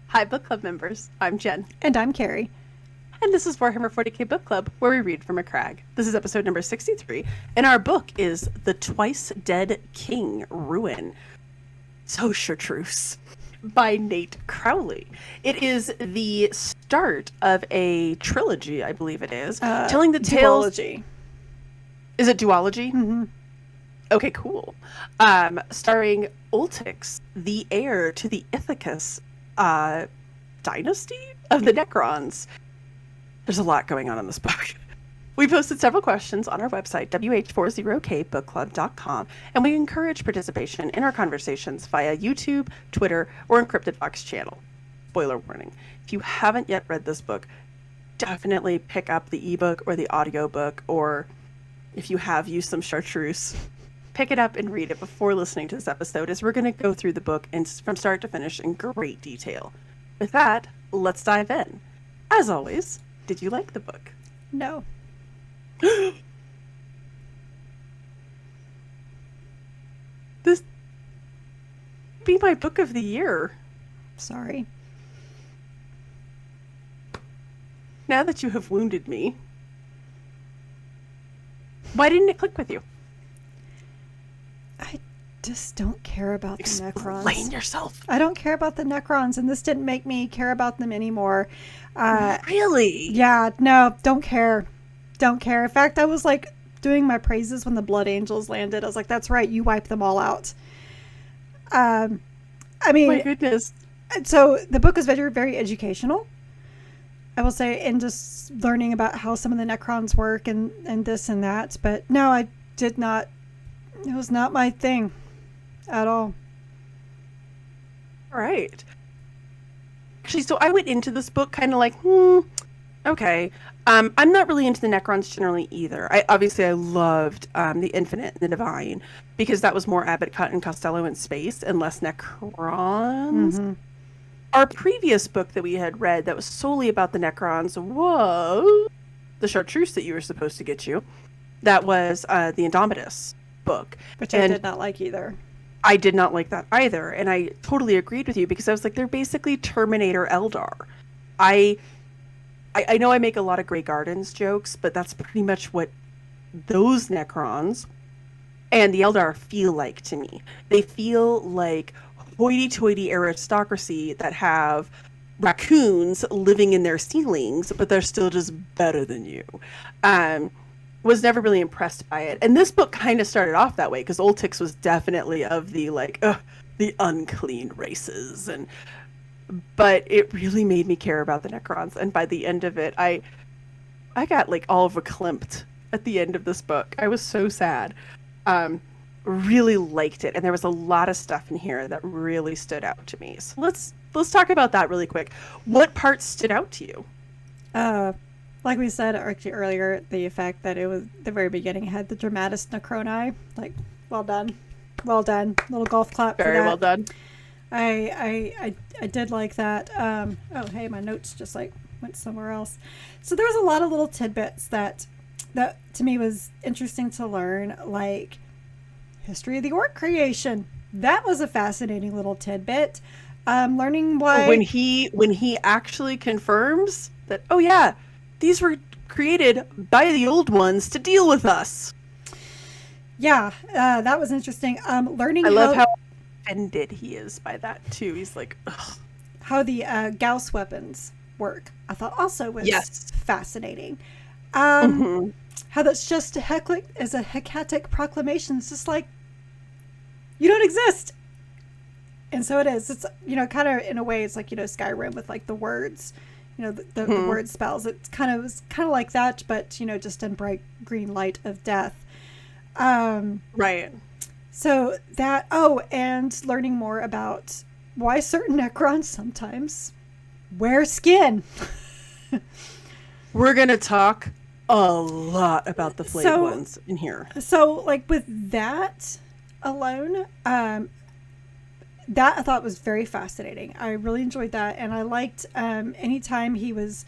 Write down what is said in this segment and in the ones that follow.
Hi, book club members. I'm Jen. And I'm Keri. And this is Warhammer 40k Book Club, where we read from a crag. This is episode number 63, and our book is The Twice Dead King Ruin. So chartreuse by Nate Crowley. It is the start of a trilogy, I believe it is, telling the tales. Duology. Is it duology? Mm-hmm. Okay, cool. Starring Oltyx, the heir to the Ithacus dynasty of the Necrons. There's a lot going on in this book. We posted several questions on our website, WH40kbookclub.com, and we encourage participation in our conversations via YouTube, Twitter, or Encrypted Vox channel. Spoiler warning, if you haven't yet read this book, definitely pick up the ebook or the audiobook, or if you have used some chartreuse, pick it up and read it before listening to this episode, as we're going to go through the book from start to finish in great detail. With that, let's dive in. As always, did you like the book? No. This be my book of the year. Sorry. Now that you have wounded me, why didn't it click with you? I just don't care about the Necrons. Explain yourself. I don't care about the Necrons, and this didn't make me care about them anymore. Really? Yeah, no, don't care. Don't care. In fact, I was like doing my praises when the Blood Angels landed. I was like, that's right, you wiped them all out. I mean, my goodness. So the book is very, very educational, I will say, and just learning about how some of the Necrons work and this and that. But no, I did not. It was not my thing at all. All right. Actually, so I went into this book kind of like, okay. I'm not really into the Necrons generally either. I loved the Infinite and the Divine, because that was more Abbott, Cut, and Costello in space and less Necrons. Mm-hmm. Our previous book that we had read that was solely about the Necrons was the Chartreuse that you were supposed to get you. That was the Indomitus book. Which I did not like either. I did not like that either. And I totally agreed with you, because I was like, they're basically Terminator Eldar. I know I make a lot of Grey Gardens jokes, but that's pretty much what those Necrons and the Eldar feel like to me. They feel like hoity-toity aristocracy that have raccoons living in their ceilings, but they're still just better than you. Was never really impressed by it. And this book kind of started off that way, because Oltyx was definitely of the, like, the unclean races. But it really made me care about the Necrons. And by the end of it, I got, like, all verklempt at the end of this book. I was so sad. Really liked it. And there was a lot of stuff in here that really stood out to me. So let's talk about that really quick. What parts stood out to you? Like we said actually earlier, the fact that it was the very beginning had the dramatis Necroni. Like, well done. Well done. Little golf clap Very for that. well done. I did like that. Oh, hey, my notes just like went somewhere else. So there was a lot of little tidbits that to me was interesting to learn, like history of the orc creation. That was a fascinating little tidbit. Learning why when he actually confirms that, oh yeah, these were created by the old ones to deal with us. Yeah, that was interesting. Learning I love how offended he is by that too. He's like, ugh. How the Gauss weapons work, I thought also was fascinating. How that's just a hecatic proclamation. It's just like, you don't exist. And so it is. It's, kind of in a way, it's like, Skyrim with like the words, the word spells. It's kind of like that, but, just in bright green light of death. Right. So that, and learning more about why certain Necrons sometimes wear skin. We're going to talk a lot about the flayed ones in here. So, like, with that alone, that I thought was very fascinating. I really enjoyed that, and I liked anytime he was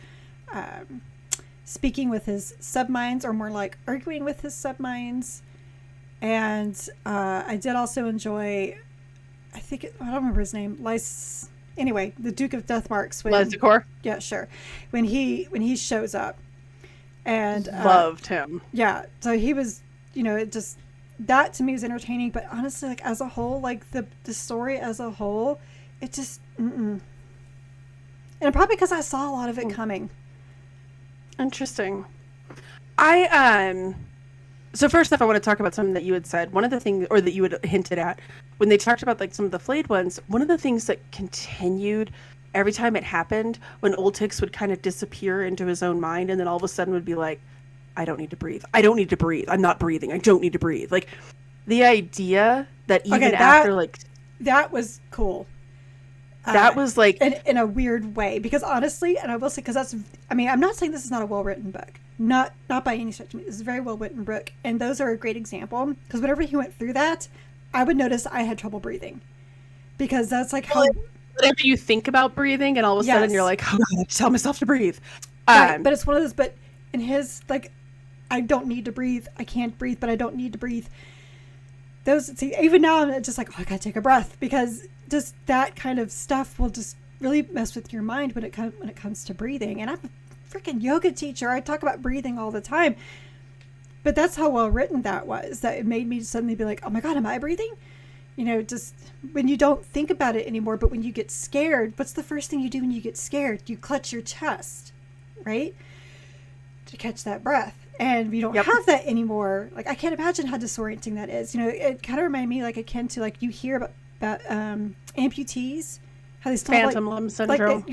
speaking with his subminds, or more like arguing with his subminds. And I did also enjoy, I don't remember his name, anyway, the Duke of Deathmarks. Lezicor? Yeah, sure. When he shows up. And loved him. Yeah. So he was, it just, that to me was entertaining. But honestly, like as a whole, like the story as a whole, it just, And probably because I saw a lot of it coming. Interesting. So first off, I want to talk about something that you had said. One of the things, or that you had hinted at, when they talked about like some of the flayed ones, one of the things that continued every time it happened, when Oltyx would kind of disappear into his own mind, and then all of a sudden would be like, I don't need to breathe. I don't need to breathe. I'm not breathing. I don't need to breathe. Like, the idea that even after, like... That was cool. That was like... In a weird way. Because honestly, and I will say, because that's... I mean, I'm not saying this is not a well-written book. Not by any stretch. This is a very well-written book. And those are a great example. Because whenever he went through that, I would notice I had trouble breathing. Because that's like how... Whenever you think about breathing, and all of a sudden you're like, oh God, I have to tell myself to breathe. Right, but it's one of those, but in his, like, I don't need to breathe. I can't breathe, but I don't need to breathe. Even now I'm just like, oh, I gotta take a breath, because just that kind of stuff will just really mess with your mind when it comes to breathing. And I'm a freaking yoga teacher. I talk about breathing all the time. But that's how well written that was, that it made me suddenly be like, oh my God, am I breathing? Just when you don't think about it anymore, but when you get scared, what's the first thing you do when you get scared? You clutch your chest, right? To catch that breath. And we don't have that anymore. Like, I can't imagine how disorienting that is. It kind of reminded me, like, akin to, like, you hear about amputees, how they still phantom have, like, limb syndrome.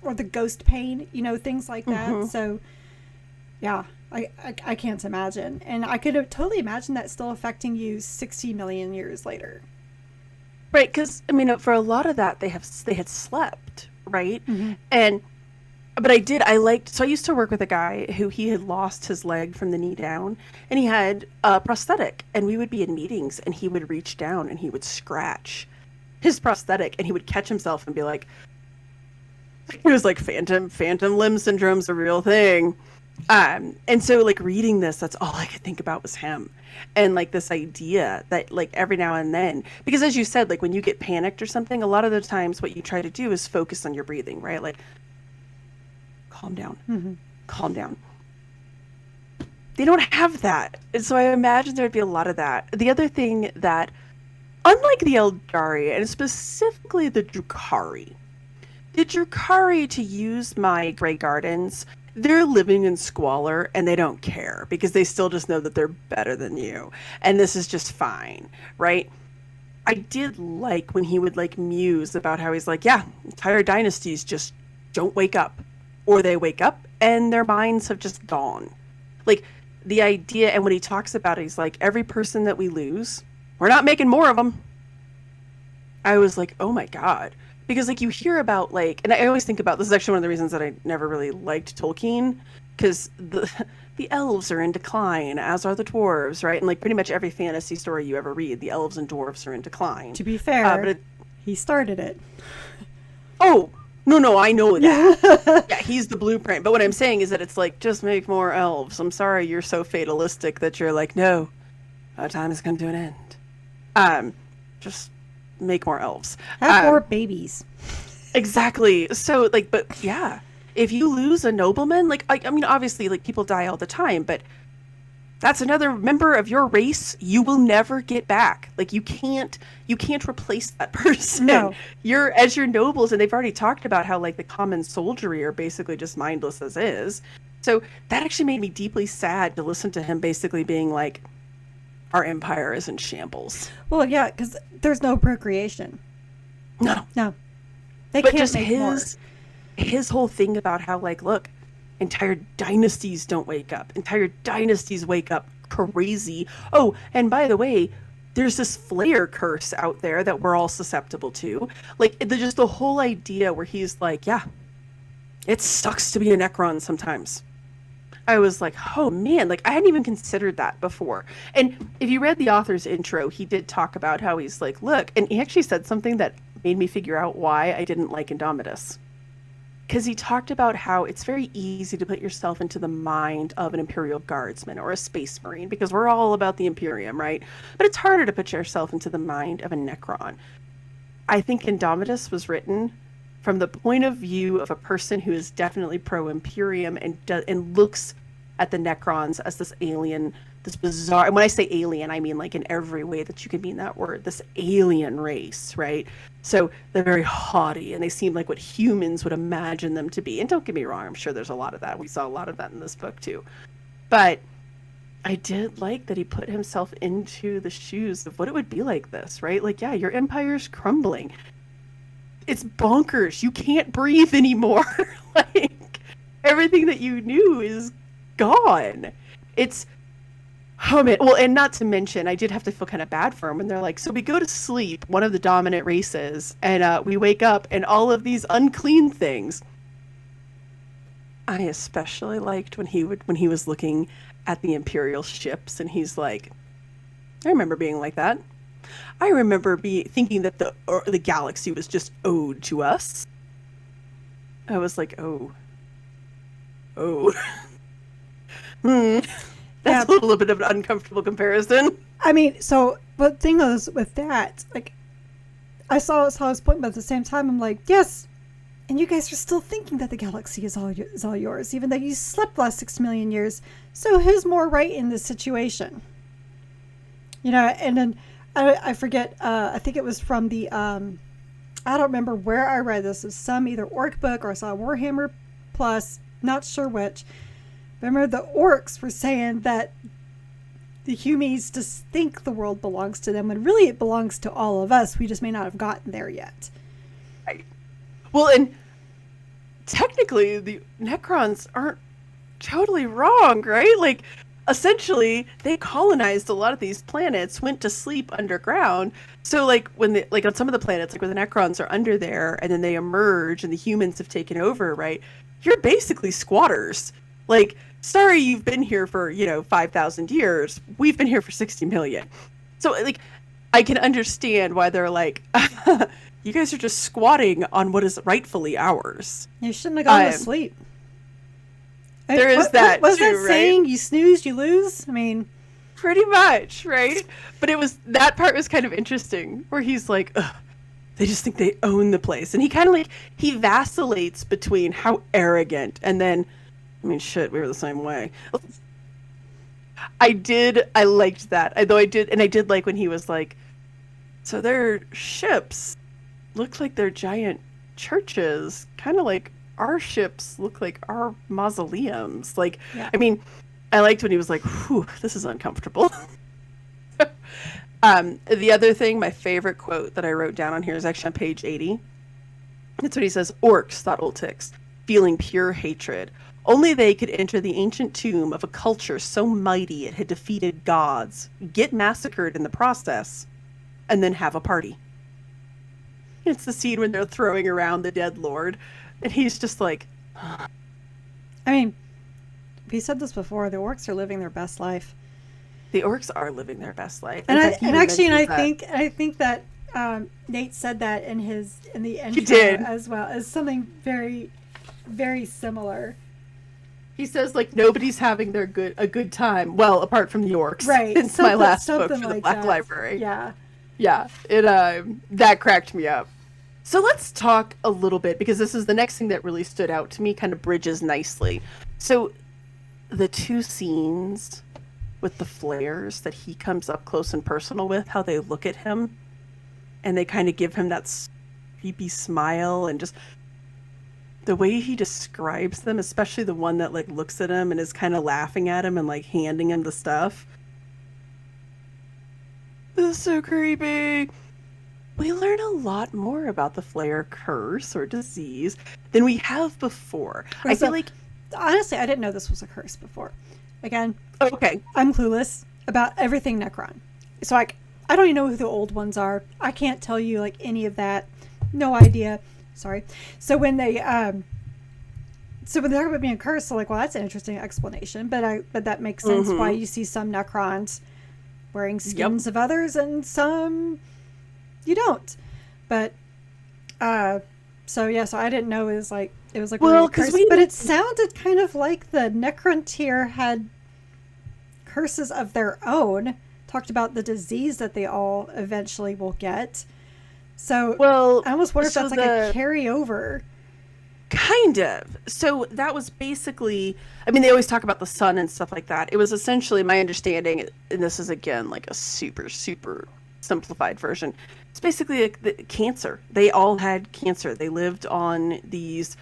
Or the ghost pain, things like that. Mm-hmm. So, yeah. I can't imagine. And I could totally imagine that still affecting you 60 million years later. Right, because, I mean, for a lot of that, they had slept, right? Mm-hmm. So I used to work with a guy who he had lost his leg from the knee down, and he had a prosthetic, and we would be in meetings, and he would reach down, and he would scratch his prosthetic, and he would catch himself and be like, it was like phantom limb syndrome's a real thing. And so, like, reading this, that's all I could think about was him. And, like, this idea that, like, every now and then, because as you said, like, when you get panicked or something, a lot of the times what you try to do is focus on your breathing, right? Like, calm down. Mm-hmm. Calm down. They don't have that. And so I imagine there'd be a lot of that. The other thing that, unlike the Eldari, and specifically the Drukhari, to use my Grey Gardens, they're living in squalor and they don't care because they still just know that they're better than you. And this is just fine, right? I did like when he would like muse about how he's like, yeah, entire dynasties just don't wake up, or they wake up and their minds have just gone. Like the idea, and when he talks about it, he's like, every person that we lose, we're not making more of them. I was like, oh my God. Because, like, you hear about, like... And I always think about... This is actually one of the reasons that I never really liked Tolkien. Because the elves are in decline, as are the dwarves, right? And, like, pretty much every fantasy story you ever read, the elves and dwarves are in decline. To be fair, he started it. Oh, no, I know that. Yeah, he's the blueprint. But what I'm saying is that it's like, just make more elves. I'm sorry you're so fatalistic that you're like, no, our time is coming to an end. Just... make more elves. Have more babies. Exactly. So, like, but yeah, if you lose a nobleman, like, I mean, obviously, like, people die all the time, but that's another member of your race you will never get back. Like, you can't replace that person. No. As your nobles, and they've already talked about how, like, the common soldiery are basically just mindless as is. So that actually made me deeply sad to listen to him basically being like, our empire is in shambles. Well, yeah, because there's no procreation. No. They but can't just make more. His whole thing about how, like, look, entire dynasties don't wake up. Entire dynasties wake up crazy. Oh, and by the way, there's this flare curse out there that we're all susceptible to. Like, just the whole idea where he's like, yeah, it sucks to be a Necron sometimes. I was like, oh man, like I hadn't even considered that before. And if you read the author's intro, he did talk about how he's like, look, and he actually said something that made me figure out why I didn't like Indomitus. Because he talked about how it's very easy to put yourself into the mind of an Imperial Guardsman or a Space Marine, because we're all about the Imperium, right? But it's harder to put yourself into the mind of a Necron. I think Indomitus was written from the point of view of a person who is definitely pro-Imperium and looks at the Necrons as this alien, this bizarre, and when I say alien, I mean like in every way that you can mean that word, this alien race, right? So they're very haughty and they seem like what humans would imagine them to be. And don't get me wrong, I'm sure there's a lot of that. We saw a lot of that in this book too. But I did like that he put himself into the shoes of what it would be like this, right? Like, yeah, your empire's crumbling. It's bonkers. You can't breathe anymore. Like, everything that you knew is gone. It's, oh man. Well, and not to mention, I did have to feel kind of bad for him. And they're like, so we go to sleep, one of the dominant races, and we wake up and all of these unclean things. I especially liked when he was looking at the Imperial ships and he's like, I remember being like that. I remember thinking that the galaxy was just owed to us. I was like, oh. That's a little bit of an uncomfortable comparison. I mean, so the thing is with that, like, I saw his point, but at the same time, I'm like, yes, and you guys are still thinking that the galaxy is all yours, even though you slept the last 6 million years. So who's more right in this situation? You know, and then I forget, I think it was from the, I don't remember where I read this. It was some either orc book or I saw Warhammer Plus, not sure which. Remember the orcs were saying that the humies just think the world belongs to them when really it belongs to all of us. We just may not have gotten there yet. Right. Well, and technically the Necrons aren't totally wrong, right? Like, essentially, they colonized a lot of these planets, went to sleep underground. So, like, like on some of the planets, like where the Necrons are under there, and then they emerge, and the humans have taken over, right? You're basically squatters. Like, sorry, you've been here for 5,000 years. We've been here for 60 million. So, like, I can understand why they're like, you guys are just squatting on what is rightfully ours. You shouldn't have gone to sleep. There is that was too, that right? saying, you snooze, you lose? I mean, pretty much, right? But that part was kind of interesting, where he's like, ugh, they just think they own the place, and he kind of he vacillates between how arrogant, and then, I mean, shit, we were the same way. I liked that, although I did like when he was like, so their ships look like they're giant churches, kind of like our ships look like our mausoleums. Like, yeah. I mean, I liked when he was like, whew, this is uncomfortable. The other thing, my favorite quote that I wrote down on here is actually on page 80. That's what he says. Orcs, thought Oltyx, feeling pure hatred. Only they could enter the ancient tomb of a culture so mighty it had defeated gods, get massacred in the process, and then have a party. It's the scene when they're throwing around the dead lord, and he's just like... I mean, we said this before, the orcs are living their best life. The orcs are living their best life. And I think that Nate said that in the intro as well, as something very, very similar. He says, like, nobody's having a good time. Well, apart from the orcs. Right. It's my last book for the Black Library. Yeah. Yeah. That cracked me up. So let's talk a little bit, because this is the next thing that really stood out to me, kind of bridges nicely. So the two scenes with the flares that he comes up close and personal with, how they look at him, and they kind of give him that creepy smile, and just the way he describes them, especially the one that like looks at him and is kind of laughing at him and like handing him the stuff. This is so creepy. We learn a lot more about the flare curse or disease than we have before. I feel like, honestly, I didn't know this was a curse before. Again, okay, I'm clueless about everything Necron. So like, I don't even know who the old ones are. I can't tell you like any of that. No idea. Sorry. So when they talk about being cursed, so like, well, that's an interesting explanation. But that makes sense why you see some Necrons wearing skins of others and some you don't. But so I didn't know it was like well, but it sounded kind of like the Necron tier had curses of their own. Talked about the disease that they all eventually will get. So Well, I almost wonder if so that's like a carryover. kind of. So that was basically, I mean, they always talk about the sun and stuff like that. It was essentially my understanding, and this is again like a super, super simplified version. It's basically like the cancer. They all had cancer. They lived on these,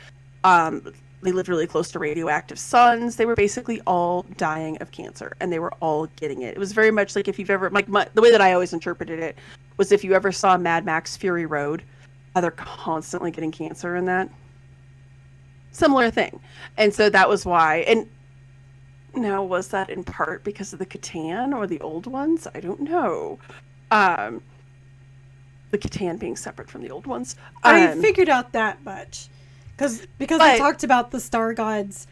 they lived really close to radioactive suns. They were basically all dying of cancer, and they were all getting it. It was very much like if you've ever, like the way that I always interpreted it was if you ever saw Mad Max Fury Road, how they're constantly getting cancer in that. Similar thing. And so that was why. And now, was that in part because of the Catan or the old ones? I don't know. Um, the Catan being separate from the old ones. I figured out that much. Because they talked about the star gods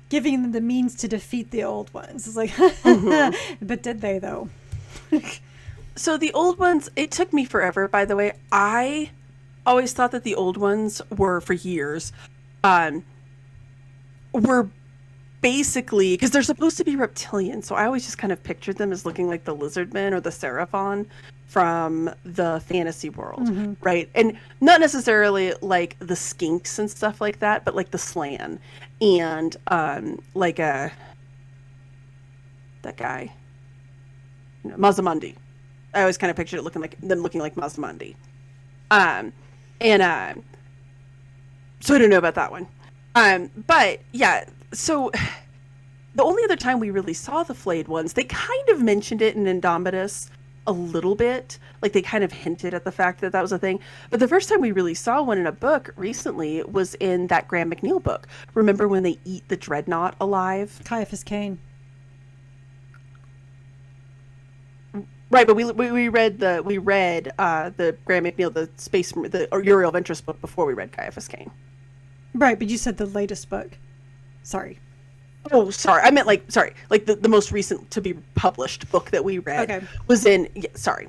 giving them the means to defeat the old ones. It's like, but did they, though? So the old ones, it took me forever, by the way. I always thought that the old ones were, for years, were basically, because they're supposed to be reptilian, so I always just kind of pictured them as looking like the lizardmen or the Seraphon from the fantasy world, right? And not necessarily like the skinks and stuff like that, but like the Slan and like that guy, Mazamundi. I always kind of pictured it looking like Mazamundi. So I don't know about that one. But yeah, so the only other time we really saw the flayed ones, they kind of mentioned it in Indomitus a little bit. Like they kind of hinted at the fact that that was a thing. But the first time we really saw one in a book recently was in that Graham McNeil book. Remember when they eat the Dreadnought alive? Caiaphas Cain. Right, but we read the Graham McNeil, the Uriel Ventress book before we read Caiaphas Cain. Right, but you said the latest book. Sorry. Oh, sorry. I meant like the most recent to be published book that we read was in. Yeah, sorry.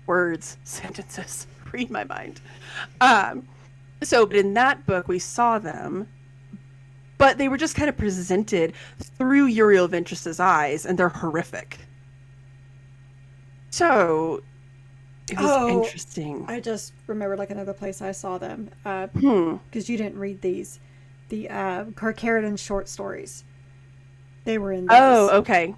Words, sentences, read my mind. So, but in that book we saw them, but they were just kind of presented through Uriel Ventress's eyes, and they're horrific. So it was interesting. I just remembered like another place I saw them. Because you didn't read these. The Carcharodon short stories. They were in those. Oh, okay.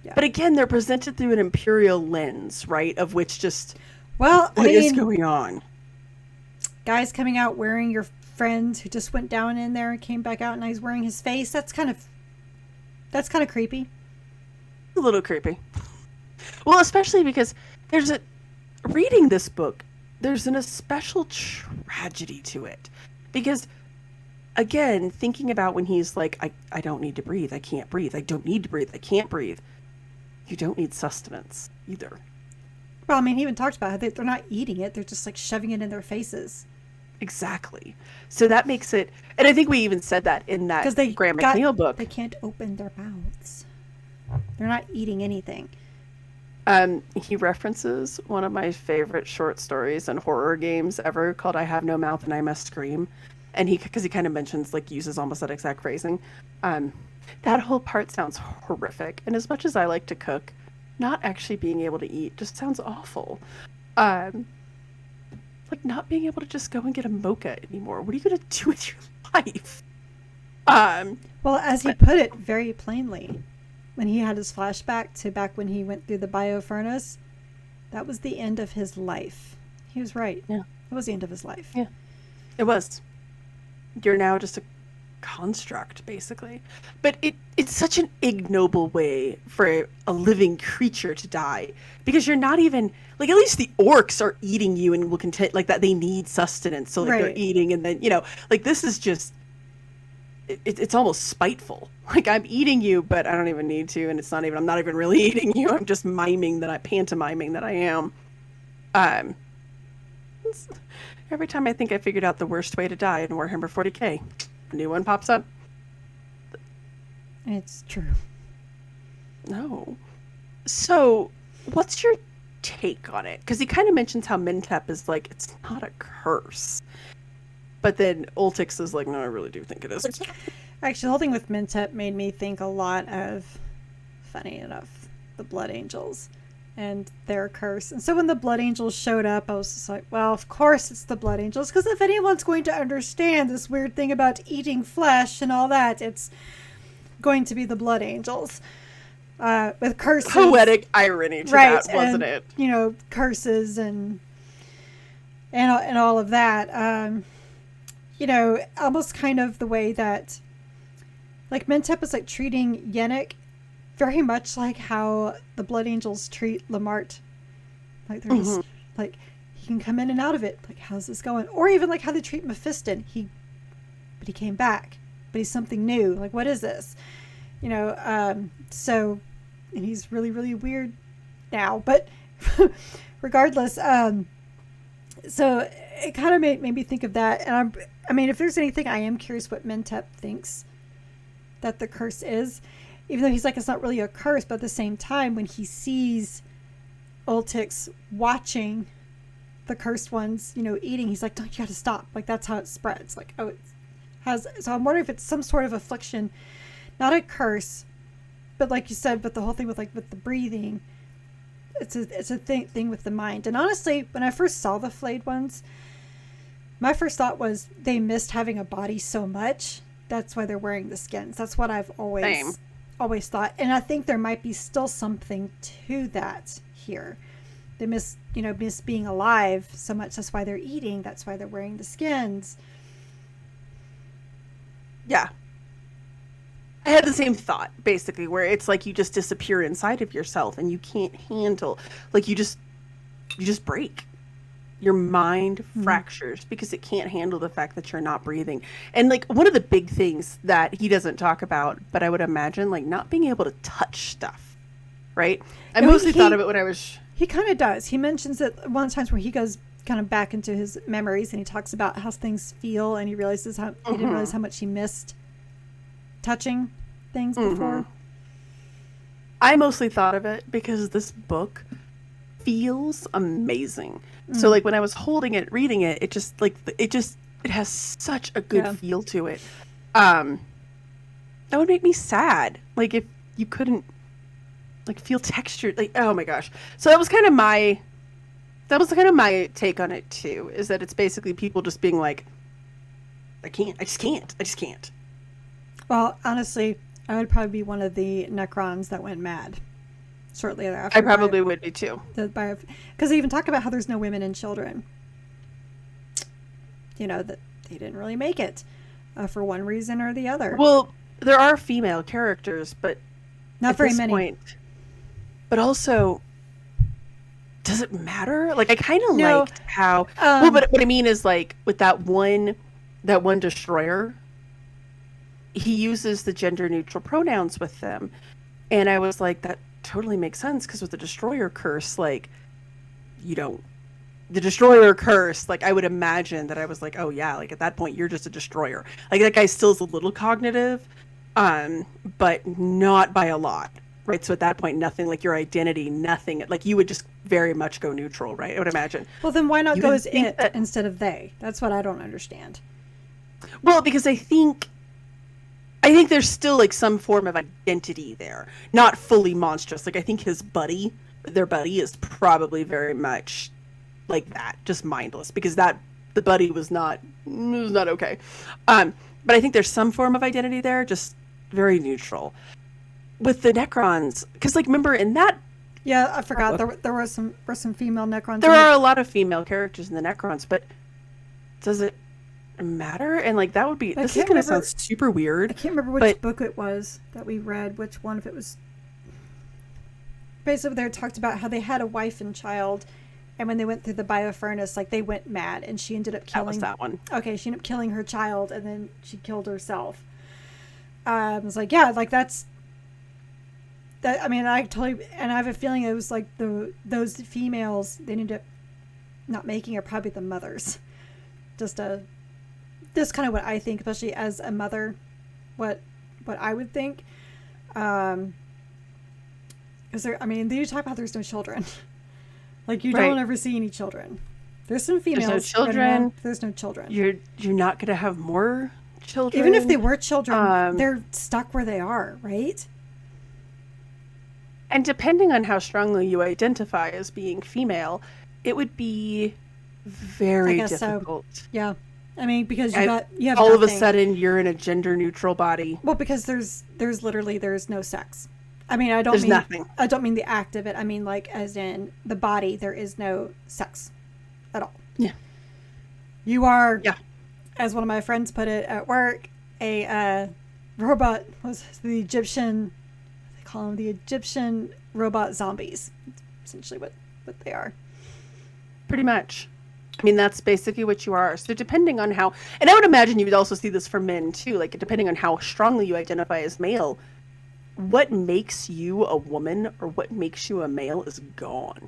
Yeah. But again, they're presented through an imperial lens, right? Of which just what is going on? Guys coming out wearing your friend who just went down in there and came back out, and he's wearing his face. That's kind of creepy. A little creepy. Well, especially because reading this book, there's a special tragedy to it. Because, again, thinking about when he's like, I don't need to breathe, I can't breathe, I don't need to breathe, I can't breathe. You don't need sustenance either. Well, I mean, he even talked about how they're not eating it, they're just like shoving it in their faces. Exactly. So that makes it, and I think we even said that in that Graham McNeil book. They can't open their mouths. They're not eating anything. He references one of my favorite short stories and horror games ever called I Have No Mouth and I Must Scream. And because he kind of mentions, like, uses almost that exact phrasing. That whole part sounds horrific. And as much as I like to cook, not actually being able to eat just sounds awful. Like not being able to just go and get a mocha anymore. What are you going to do with your life? Well, as he put it very plainly, when he had his flashback to back when he went through the bio furnace, that was the end of his life. He was right. Yeah. It was the end of his life. Yeah. It was. You're now just a construct, basically. But it's such an ignoble way for a living creature to die. Because you're not even, like, at least the orcs are eating you and will contend, like, that they need sustenance. So, like, they're eating and then, like, this is just, it's almost spiteful. Like, I'm eating you, but I don't even need to, and I'm not even really eating you. I'm just pantomiming that I am. Every time I think I figured out the worst way to die in Warhammer 40k, a new one pops up. It's true. No. So, what's your take on it? Because he kind of mentions how Mentep is like, it's not a curse. But then Oltyx is like, no, I really do think it is. Actually, the whole thing with Mentep made me think a lot of, funny enough, the Blood Angels. and their curse. And so when the Blood Angels showed up, I was just like, well, of course it's the Blood Angels, because if anyone's going to understand this weird thing about eating flesh and all that, it's going to be the Blood Angels. With curses. Poetic irony to that, wasn't it? You know, curses and all of that. You know, almost kind of the way that, like, Mentep is like treating Yenneck very much like how the Blood Angels treat Lamart. Like, they're just like, he can come in and out of it. Like, how's this going? Or even like how they treat Mephiston. But he came back, but he's something new. Like, what is this? You know, so, and he's really, really weird now, but regardless, so it kind of made me think of that. And I mean, if there's anything, I am curious what Mentep thinks that the curse is, even though he's like, it's not really a curse, but at the same time, when he sees Oltyx watching the cursed ones, you know, eating, he's like, don't, you got to stop. Like, that's how it spreads. Like, oh, it has, so I'm wondering if it's some sort of affliction, not a curse, but like you said, but the whole thing with, like, with the breathing, it's a thing with the mind. And honestly, when I first saw the flayed ones, my first thought was they missed having a body so much. That's why they're wearing the skins. That's what I've always thought. And I think there might be still something to that here. They miss being alive so much. That's why they're eating. That's why they're wearing the skins. Yeah. I had the same thought, basically, where it's like you just disappear inside of yourself and you can't handle, like, you just break. Your mind fractures because it can't handle the fact that you're not breathing. And, like, one of the big things that he doesn't talk about, but I would imagine, like, not being able to touch stuff, right? I mostly thought of it when I was... He kind of does. He mentions it one of the times where he goes kind of back into his memories and he talks about how things feel, and he realizes how he didn't realize how much he missed touching things before. I mostly thought of it because this book feels amazing. So, like, when I was holding it, reading it, it has such a good feel to it. That would make me sad. Like, if you couldn't, like, feel textured, like, oh my gosh. So that was kind of my take on it too, is that it's basically people just being like, I just can't. Well, honestly, I would probably be one of the Necrons that went mad shortly thereafter. I probably would be too. Because they even talk about how there's no women and children. You know, that they didn't really make it for one reason or the other. Well, there are female characters, but not very many. Point, but also, does it matter? Like, I kind of liked how... well, but what I mean is, like, with that one destroyer, he uses the gender-neutral pronouns with them. And I was like, that totally makes sense, because with the destroyer curse, like, the destroyer curse, like, I would imagine that I was like, oh yeah, like, at that point you're just a destroyer. Like, that guy still is a little cognitive, but not by a lot, right? So at that point, nothing, like, your identity, nothing, like, you would just very much go neutral, right? I would imagine. Well, then why not go as it instead of they? That's what I don't understand. Well, because I think there's still, like, some form of identity there. Not fully monstrous. Like, I think their buddy is probably very much like that, just mindless, because the buddy was not okay. But I think there's some form of identity there, just very neutral. With the Necrons, because, like, remember in that... Yeah, I forgot. There were some female Necrons. There are a lot of female characters in the Necrons, but does it matter? And, like, that would be... This is going to sound super weird. I can't remember which book it was that we read, which one, if it was... Basically, they talked about how they had a wife and child, and when they went through the biofurnace, like, they went mad, and she ended up killing... That was that one. Okay, she ended up killing her child, and then she killed herself. I was like, yeah, like, that's... That, I mean, I totally... And I have a feeling it was, like, those females, they ended up not making her probably the mothers. Just this kind of what I think, especially as a mother, what I would think. Because you talk about there's no children. Like, you don't ever see any children. There's some females. There's no children. There's no children. You're not going to have more children. Even if they were children, they're stuck where they are, right? And depending on how strongly you identify as being female, it would be very difficult. So. Yeah. I mean, because you have all nothing. Of a sudden you're in a gender neutral body. Well, because there's literally no sex. I mean, nothing. I don't mean the act of it. I mean, like, as in the body, there is no sex at all. Yeah. You are, as one of my friends put it at work, a robot. Was the Egyptian? They call them the Egyptian robot zombies. Essentially, what they are. Pretty much. I mean, that's basically what you are. So depending on how, and I would imagine you would also see this for men too, like depending on how strongly you identify as male, what makes you a woman or what makes you a male is gone.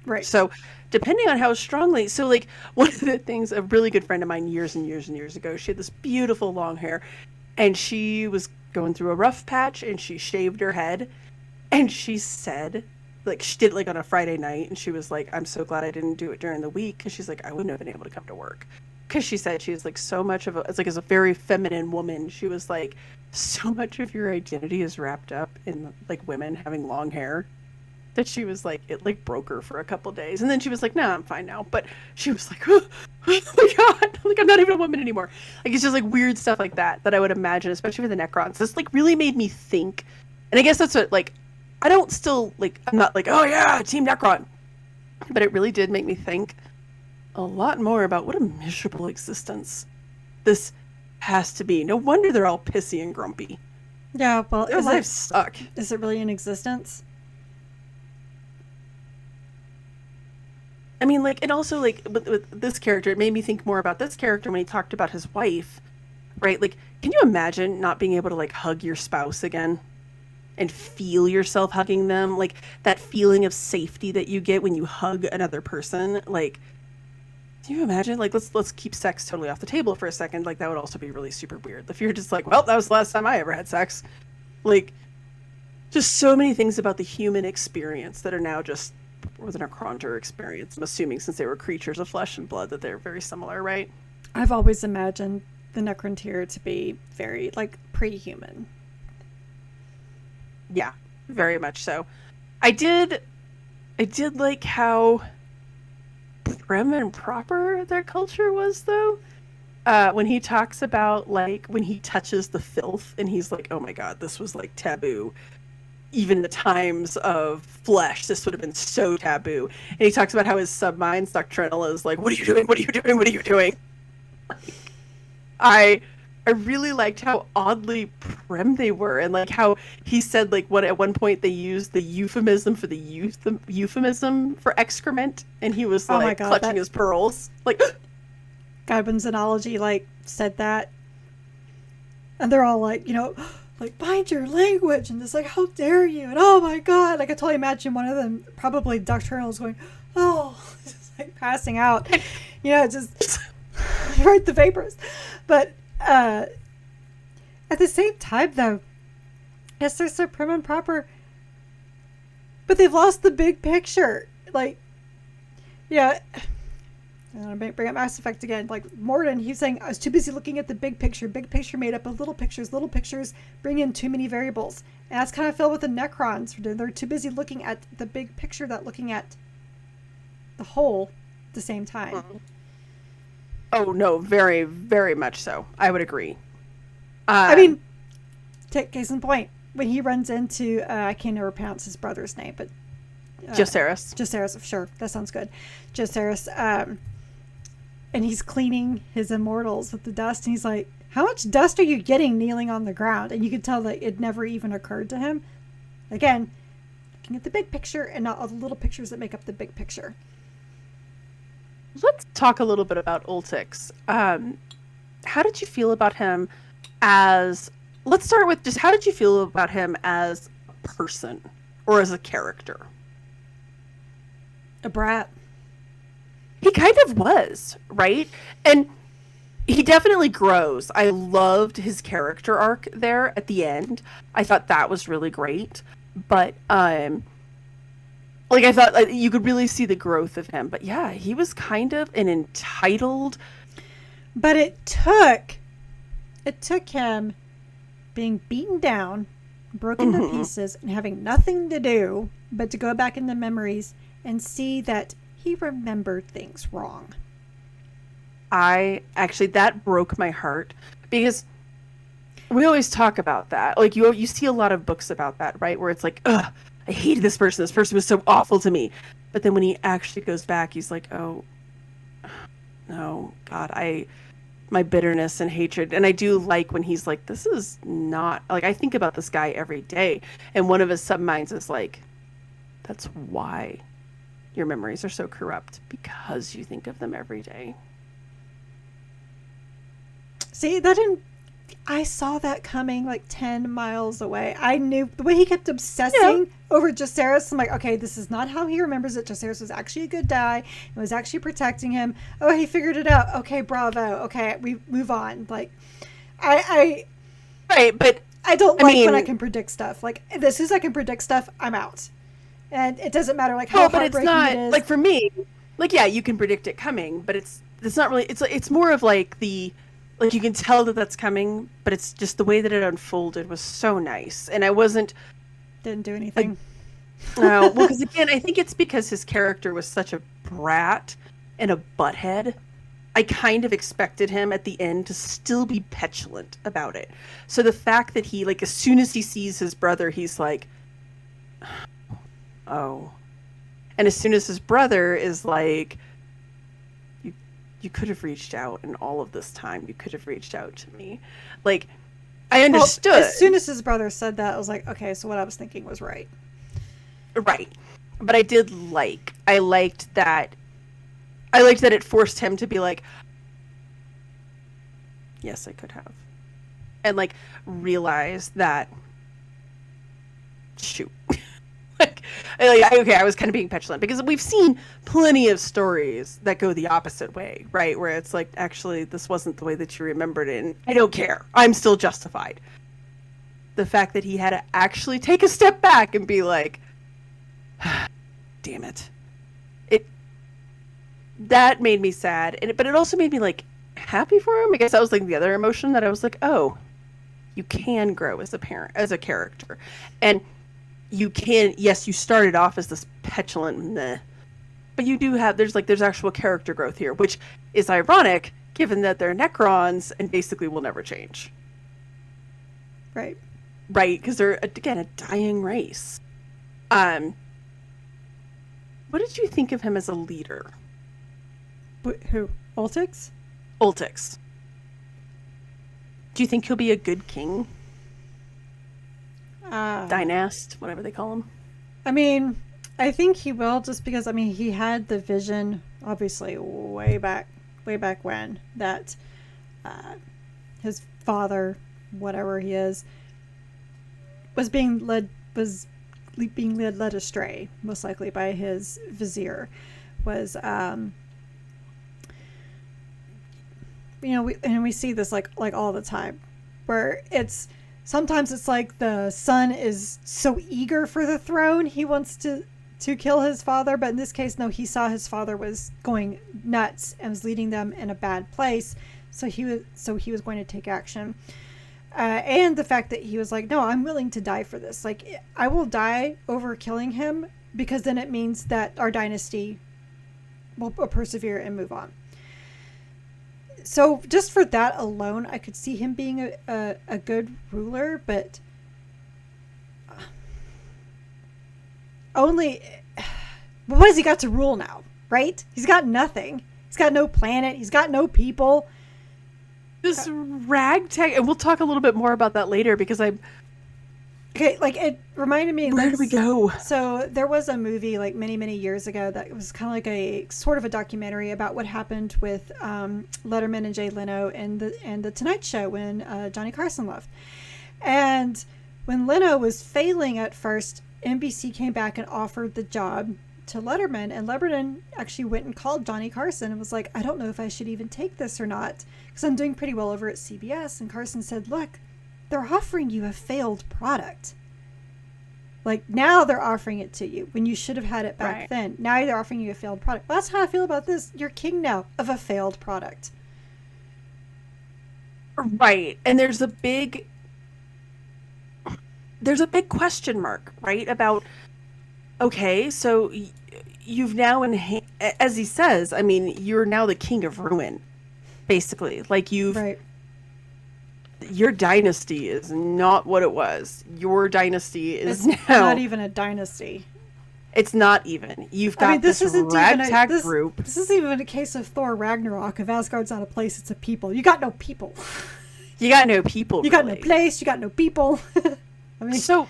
Right. So depending on how strongly, so like one of the things, a really good friend of mine years and years and years ago, she had this beautiful long hair and she was going through a rough patch and she shaved her head and she said, like, she did it like on a Friday night and she was like, I'm so glad I didn't do it during the week, because she's like, I wouldn't have been able to come to work, because she said she was like so much of a, it's like, as a very feminine woman, she was like, so much of your identity is wrapped up in like women having long hair, that she was like, it like broke her for a couple days, and then she was like, nah, I'm fine now. But she was like, oh my god, like I'm not even a woman anymore. Like it's just like weird stuff like that I would imagine, especially with the Necrons. This like really made me think, and I guess that's what, like, I don't still, like, I'm not like, oh yeah, Team Necron. But it really did make me think a lot more about what a miserable existence this has to be. No wonder they're all pissy and grumpy. Yeah, well, their lives suck. Is it really an existence? I mean, like, and also, like, with this character, it made me think more about this character when he talked about his wife, right? Like, can you imagine not being able to, like, hug your spouse again? And feel yourself hugging them, like that feeling of safety that you get when you hug another person. Like, do you imagine? Like, let's keep sex totally off the table for a second. Like, that would also be really super weird if you're just like, well, that was the last time I ever had sex. Like, just so many things about the human experience that are now just with an Necron experience. I'm assuming since they were creatures of flesh and blood that they're very similar, right? I've always imagined the Necron to be very like pre-human. Yeah, very much so. I did like how prim and proper their culture was, though. When he talks about, like, when he touches the filth, and he's like, oh my god, this was, like, taboo. Even in the times of flesh, this would have been so taboo. And he talks about how his subminds doctrinal is like, what are you doing? What are you doing? What are you doing? I really liked how oddly prim they were, and like how he said, like, what at one point they used the euphemism for euphemism for excrement, and he was like clutching his pearls, like Godwin's analogy, like, said that, and they're all like, you know, like, mind your language, and it's like, how dare you, and oh my god, like I totally imagine one of them, probably doctrinal, is going, oh, just like passing out, you know, just right, the vapors, but. At the same time, though, yes, they're so prim and proper, but they've lost the big picture. Like, yeah, I'm gonna bring up Mass Effect again. Like Morden, he's saying, I was too busy looking at the big picture. Big picture made up of little pictures. Little pictures bring in too many variables. And that's kind of filled with the Necrons. They're too busy looking at the big picture, that looking at the whole at the same time. Mm-hmm. Oh, no, very, very much so. I would agree. I mean, take case in point, when he runs into, I can't never pronounce his brother's name, but... Joseris. Joseris, sure, that sounds good. Joseris, and he's cleaning his immortals with the dust, and he's like, how much dust are you getting kneeling on the ground? And you could tell that it never even occurred to him. Again, looking at the big picture and not all the little pictures that make up the big picture. Let's talk a little bit about Oltyx. How did you feel about him as... Let's start with just how did you feel about him as a person or as a character? A brat. He kind of was, right? And he definitely grows. I loved his character arc there at the end. I thought that was really great. But, like, I thought you could really see the growth of him. But yeah, he was kind of an entitled... But it took him being beaten down broken to pieces, and having nothing to do but to go back in the memories and see that he remembered things wrong. That broke my heart, because we always talk about that. Like, you see a lot of books about that, right? Where it's like, ugh, I hated this person. This person was so awful to me. But then when he actually goes back, he's like, oh, no, God, my bitterness and hatred. And I do like when he's like, this is not, like, I think about this guy every day. And one of his subminds is like, that's why your memories are so corrupt, because you think of them every day. See, I saw that coming like 10 miles away. I knew the way he kept obsessing over Joseris. I'm like, okay, this is not how he remembers it. Joseris was actually a good guy and was actually protecting him. Oh, he figured it out. Okay, bravo. Okay, we move on. Like, right, but I don't like when I can predict stuff. Like, as soon as I can predict stuff, I'm out. And it doesn't matter like how heartbreaking it is. Like, for me, like, yeah, you can predict it coming, but it's not really. It's more of like like, you can tell that that's coming, but it's just the way that it unfolded was so nice. And I didn't do anything. No, well, because again, I think it's because his character was such a brat and a butthead. I kind of expected him at the end to still be petulant about it. So the fact that he, like, as soon as he sees his brother, he's like, oh. And as soon as his brother is like, you could have reached out in all of this time. You could have reached out to me. Like, I understood. Well, as soon as his brother said that, I was like, okay, so what I was thinking was right. Right. But I liked that it forced him to be like, yes, I could have. And, like, realize that, shoot. I was kind of being petulant, because we've seen plenty of stories that go the opposite way, right? Where it's like, actually, this wasn't the way that you remembered it, and I don't care. I'm still justified. The fact that he had to actually take a step back and be like, damn it. That made me sad, but it also made me, like, happy for him. I guess that was, like, the other emotion that I was like, oh, you can grow as a character. And you can, yes, you started off as this petulant meh, but you do have, there's actual character growth here, which is ironic given that they're Necrons and basically will never change. Right, because they're, again, a dying race. What did you think of him as a leader? Who? Oltyx? Oltyx. Do you think he'll be a good king? Dynast, whatever they call him. I mean, I think he will, just because, I mean, he had the vision, obviously, way back when, that his father, whatever he is, was being led astray, most likely by his vizier. Was we see this like all the time, where sometimes it's like the son is so eager for the throne, he wants to kill his father, but in this case, no, he saw his father was going nuts and was leading them in a bad place, so he was going to take action. And the fact that he was like, no, I'm willing to die for this. Like, I will die over killing him, because then it means that our dynasty will persevere and move on. So just for that alone, I could see him being a good ruler, but only, what has he got to rule now, right? He's got nothing. He's got no planet. He's got no people. This ragtag, and we'll talk a little bit more about that later, because Okay, like, it reminded me. Where do we go? So there was a movie like many years ago that was kind of like a sort of a documentary about what happened with Letterman and Jay Leno and the Tonight Show when Johnny Carson left. And when Leno was failing at first, NBC came back and offered the job to Letterman, and Letterman actually went and called Johnny Carson and was like, I don't know if I should even take this or not, because I'm doing pretty well over at CBS. And Carson said, look, they're offering you a failed product. Like, now they're offering it to you when you should have had it back then. Now they're offering you a failed product. Well, that's how I feel about this. You're king now of a failed product. Right. And there's a big... there's a big question mark, right? About, okay, so you've now, as he says, I mean, you're now the king of ruin, basically. Like, Right. your dynasty is not what it was. Your dynasty is It's now not even a dynasty. It's not even. You've got this ragtag group. This isn't even a case of Thor Ragnarok. If Asgard's not a place, it's a people. You got no people. You got no people. You got no place. You got no people. I mean, so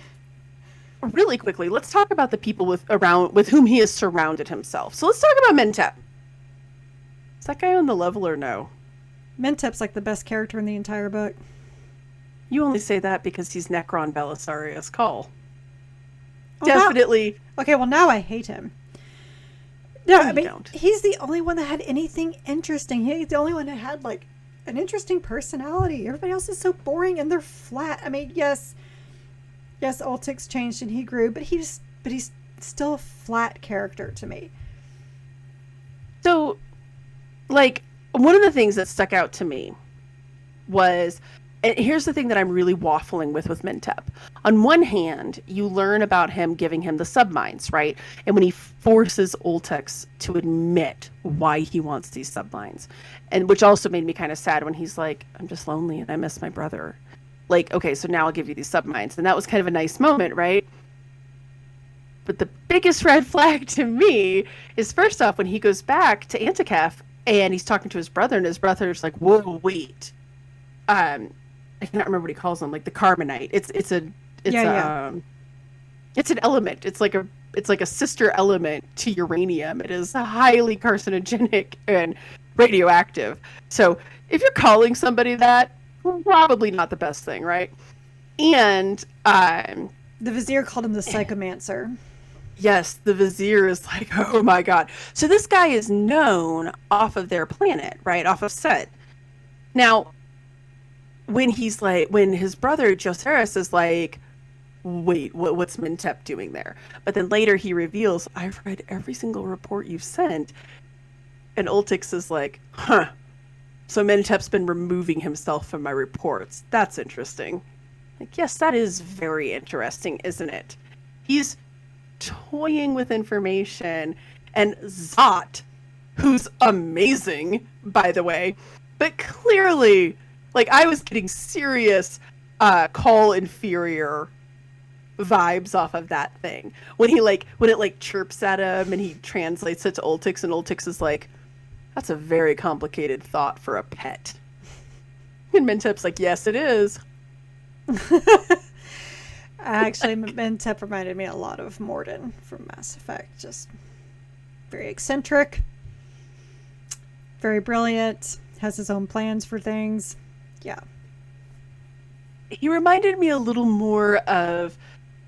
really quickly, let's talk about the people with whom he has surrounded himself. So let's talk about Mentep. Is that guy on the level or no? Mentep's like the best character in the entire book. You only say that because he's Necron Belisarius Call. Oh, Definitely. Now, okay, well, now I hate him. No, I mean, don't. He's the only one that had anything interesting. He's the only one that had, like, an interesting personality. Everybody else is so boring and they're flat. I mean, yes, Oltyx changed and he grew, but he's still a flat character to me. So, like, one of the things that stuck out to me was, and here's the thing that I'm really waffling with Mentep. On one hand, you learn about him giving him the subminds, right? And when he forces Oltyx to admit why he wants these subminds, and which also made me kind of sad when he's like, I'm just lonely and I miss my brother. Like, okay, so now I'll give you these subminds. And that was kind of a nice moment, right? But the biggest red flag to me is, first off, when he goes back to Antikef and he's talking to his brother, and his brother's like, whoa, wait. I cannot remember what he calls them, like the carbonite. It's an element. It's like a sister element to uranium. It is highly carcinogenic and radioactive. So if you're calling somebody that, probably not the best thing, right? And the Vizier called him the Psychomancer. Yes, the Vizier is like, oh my god. So this guy is known off of their planet, right? Off of Set. Now, when his brother Joseris is like, wait, what's Mentep doing there? But then later he reveals, I've read every single report you've sent. And Oltyx is like, huh. So Mentep's been removing himself from my reports. That's interesting. Like, yes, that is very interesting, isn't it? He's toying with information. And Zot, who's amazing, by the way, but clearly, like, I was getting serious call inferior vibes off of that thing. When it chirps at him and he translates it to Oltyx, and Oltyx is like, that's a very complicated thought for a pet. And Mentep's like, yes, it is. Actually, Mentep reminded me a lot of Morden from Mass Effect. Just very eccentric, very brilliant, has his own plans for things. Yeah. He reminded me a little more of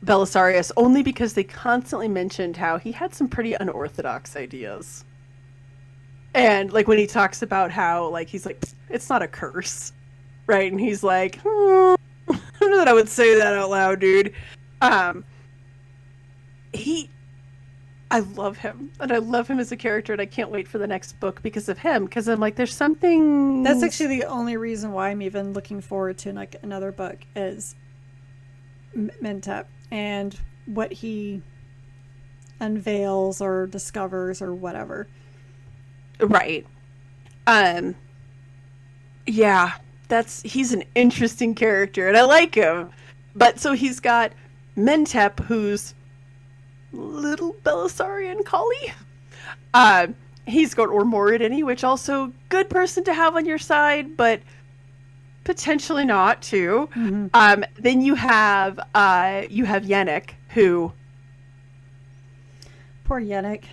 Belisarius, only because they constantly mentioned how he had some pretty unorthodox ideas. And, like, when he talks about how, like, he's like, it's not a curse, right? And he's like, I don't know that I would say that out loud, dude. I love him, and I love him as a character, and I can't wait for the next book because of him, because I'm like, there's something... That's actually the only reason why I'm even looking forward to, like, another book is Mentep and what he unveils or discovers or whatever. Right. Yeah, he's an interesting character, and I like him. But so he's got Mentep, who's little Belisarian collie. He's got Ormoridini, which also good person to have on your side, but potentially not too. Mm-hmm. Then you have Yenneck, who... Poor Yenneck.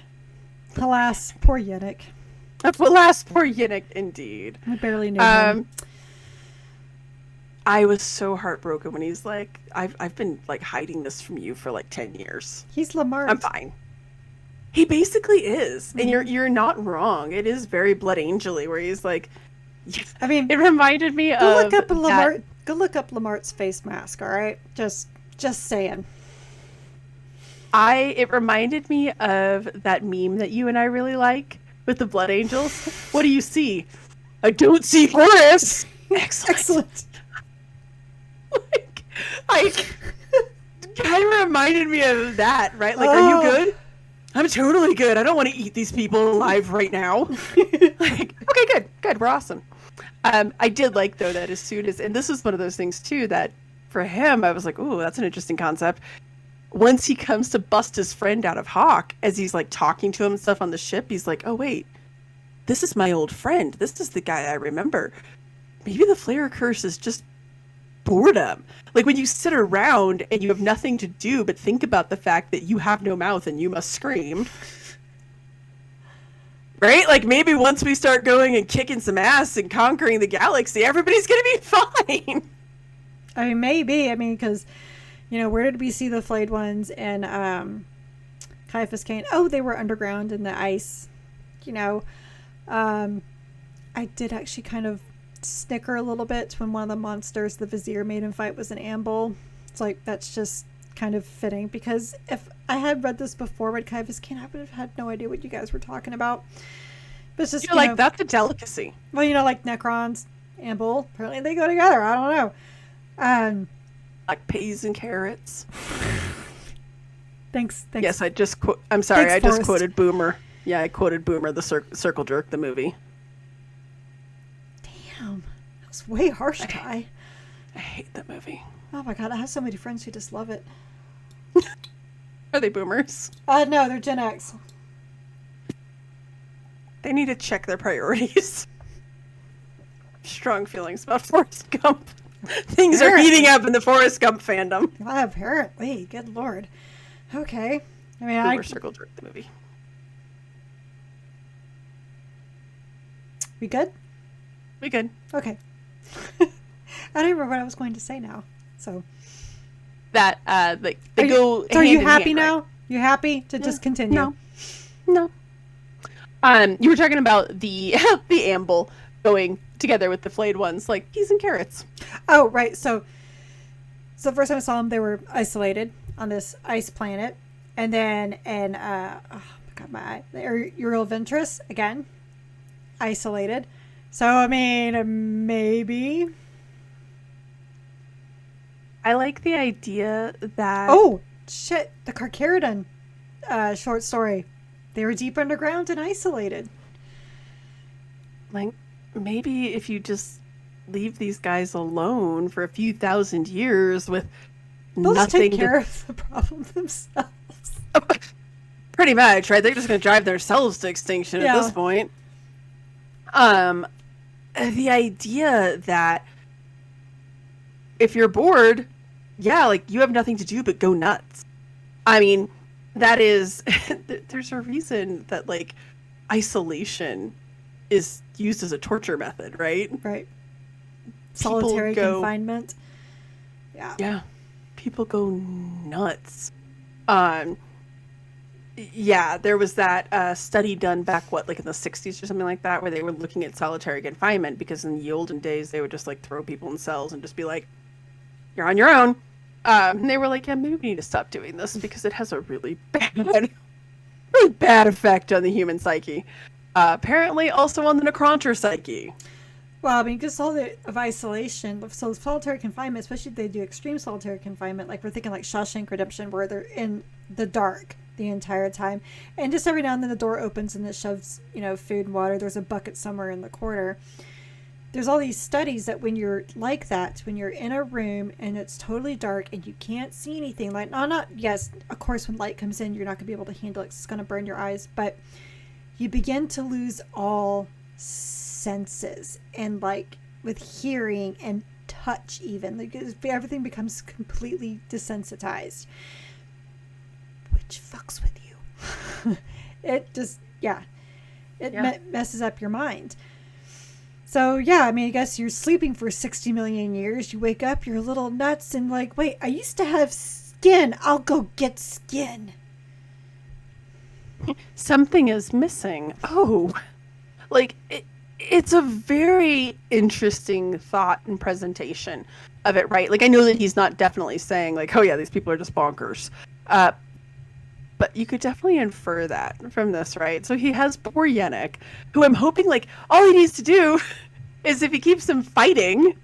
Alas, poor Yenneck. Alas, poor Yenneck, indeed. I barely knew him. I was so heartbroken when he's like, I've been, like, hiding this from you for, like, 10 years. He's Lamart. I'm fine. He basically is. Mm-hmm. And you're not wrong. It is very Blood Angel-y, where he's like... I mean... It reminded me of... Go look up Lamart's face mask, all right? Just saying. It reminded me of that meme that you and I really like with the Blood Angels. What do you see? I don't see Horus! Excellent. kind of reminded me of that, right? Like, are you good? I'm totally good. I don't want to eat these people alive right now. Like, okay, good. We're awesome. I did like, though, that as soon as, and this is one of those things, too, that for him, I was like, ooh, that's an interesting concept. Once he comes to bust his friend out of Hawk, as he's like talking to him and stuff on the ship, he's like, oh, wait, this is my old friend. This is the guy I remember. Maybe the flare curse is just boredom. Like when you sit around and you have nothing to do but think about the fact that you have no mouth and you must scream. Right? Like maybe once we start going and kicking some ass and conquering the galaxy, everybody's going to be fine. I mean, maybe. I mean, because, you know, where did we see the flayed ones and Caiaphas Cain? Oh, they were underground in the ice. You know, I did actually kind of snicker a little bit when one of the monsters the Vizier made him fight was an Amble. It's like, that's just kind of fitting, because if I had read this before with Caiaphas Cain, I would have had no idea what you guys were talking about. But it's just, you're like, that's a delicacy. Well, you know, like Necrons, Amble, apparently they go together. I don't know. Like peas and carrots. Thanks. Yes, I just quoted Boomer. Yeah, I quoted Boomer, the Circle Jerk, the movie. Damn, that was way harsh, Ty. I hate that movie. Oh my god, I have so many friends who just love it. Are they boomers? No, they're Gen X. They need to check their priorities. Strong feelings about Forrest Gump. Things are heating up in the Forrest Gump fandom. Apparently, good lord. Okay. I mean, Boomer Circle Jerk, the movie. We good? We good. Okay. I don't remember what I was going to say now. So that like they go. So are you happy hand, now? right? You happy to just continue? No. You were talking about the Amble going together with the flayed ones, like peas and carrots. Oh, right. So the first time I saw them, they were isolated on this ice planet, and then oh my god, my eye. Uriel Ventress again, isolated. So I mean, maybe. I like the idea that... Oh, shit. The Carcharodon short story. They were deep underground and isolated. Like, maybe if you just leave these guys alone for a few thousand years with they'll nothing just take care of the problem themselves. Pretty much, right? They're just going to drive themselves to extinction at this point. The idea that if you're bored... Yeah, like, you have nothing to do but go nuts. I mean, that is... there's a reason that, like, isolation is used as a torture method, right? Right. Solitary confinement. Yeah. People go nuts. Yeah, there was that study done back, like in the 60s or something like that, where they were looking at solitary confinement, because in the olden days, they would just, like, throw people in cells and just be like, you're on your own. And they were like, yeah, maybe we need to stop doing this because it has a really bad effect on the human psyche. Apparently also on the Necronter psyche. Well, I mean, because all of isolation, so solitary confinement, especially if they do extreme solitary confinement, like we're thinking like Shawshank Redemption, where they're in the dark the entire time. And just every now and then the door opens and it shoves, food and water. There's a bucket somewhere in the corner. There's all these studies that when you're like that, when you're in a room and it's totally dark and you can't see anything, like, yes, of course, when light comes in, you're not going to be able to handle it. It's going to burn your eyes, but you begin to lose all senses, and like with hearing and touch, even like everything becomes completely desensitized, which fucks with you. It just, messes up your mind. So, I mean, I guess you're sleeping for 60 million years. You wake up, you're a little nuts, and like, wait, I used to have skin. I'll go get skin. Something is missing. Oh, like, it's a very interesting thought and presentation of it, right? Like, I know that he's not definitely saying, like, oh, yeah, these people are just bonkers. But you could definitely infer that from this, right? So he has poor Yennik, who I'm hoping, like, all he needs to do is if he keeps him fighting,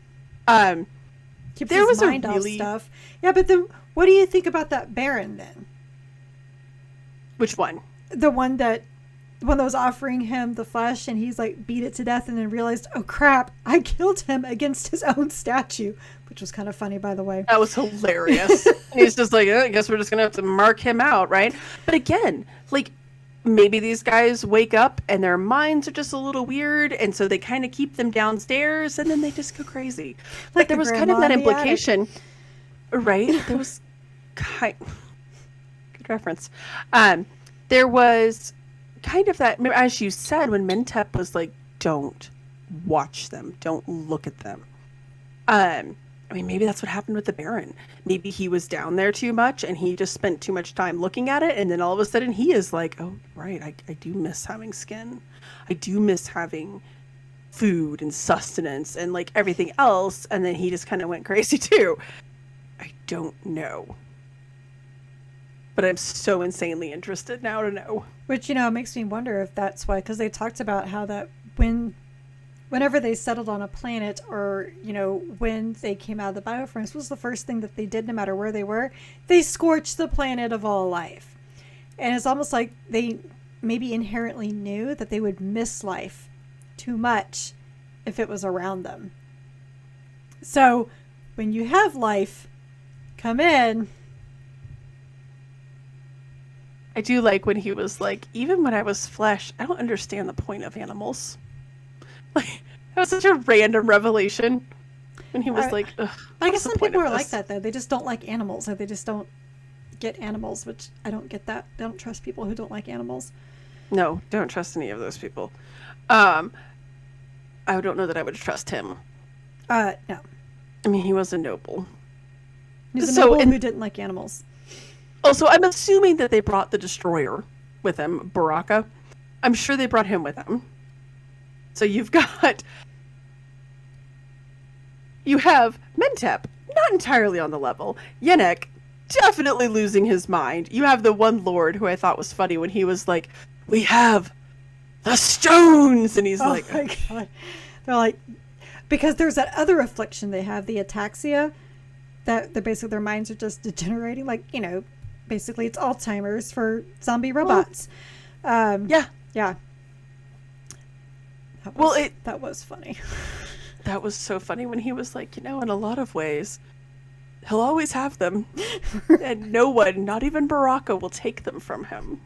keeps his mind off stuff. Yeah, but then What do you think about that Baron then? Which one? The one that was offering him the flesh, and he's like beat it to death, and then realized, oh crap, I killed him against his own statue, which was kind of funny, by the way. That was hilarious. He's just like, I guess we're just gonna have to mark him out, right? But again, like, maybe these guys wake up and their minds are just a little weird, and so they kind of keep them downstairs, and then they just go crazy. Like there was kind of that implication, right? There was good reference. There was kind of that, as you said, when Mentep was like, don't watch them, don't look at them. I mean, maybe that's what happened with the Baron. Maybe he was down there too much and he just spent too much time looking at it, and then all of a sudden he is like, oh right, I do miss having skin, I do miss having food and sustenance and like everything else, and then he just kind of went crazy too. I don't know, but I'm so insanely interested now to know. Which, it makes me wonder if that's why, because they talked about how that whenever they settled on a planet, or, when they came out of the biofurnace, was the first thing that they did, no matter where they were, they scorched the planet of all life. And it's almost like they maybe inherently knew that they would miss life too much if it was around them. So when you have life come in, I do like when he was like, even when I was flesh, I don't understand the point of animals. Like, that was such a random revelation. When he was like, ugh. I guess some people are like that, though. They just don't like animals, or they just don't get animals, which I don't get that. I don't trust people who don't like animals. No, don't trust any of those people. I don't know that I would trust him. No. I mean, he was a noble. He was a noble who didn't like animals. Also, I'm assuming that they brought the destroyer with him, Baraka. I'm sure they brought him with them. So you have Mentep, not entirely on the level. Yennek, definitely losing his mind. You have the one lord who I thought was funny when he was like, we have the stones! And he's like... Oh my god. They're like... Because there's that other affliction they have, the ataxia, that basically their minds are just degenerating. Like, basically it's Alzheimer's for zombie robots. Yeah. Yeah. That was funny. That was so funny when he was like, in a lot of ways, he'll always have them. And no one, not even Baraka, will take them from him.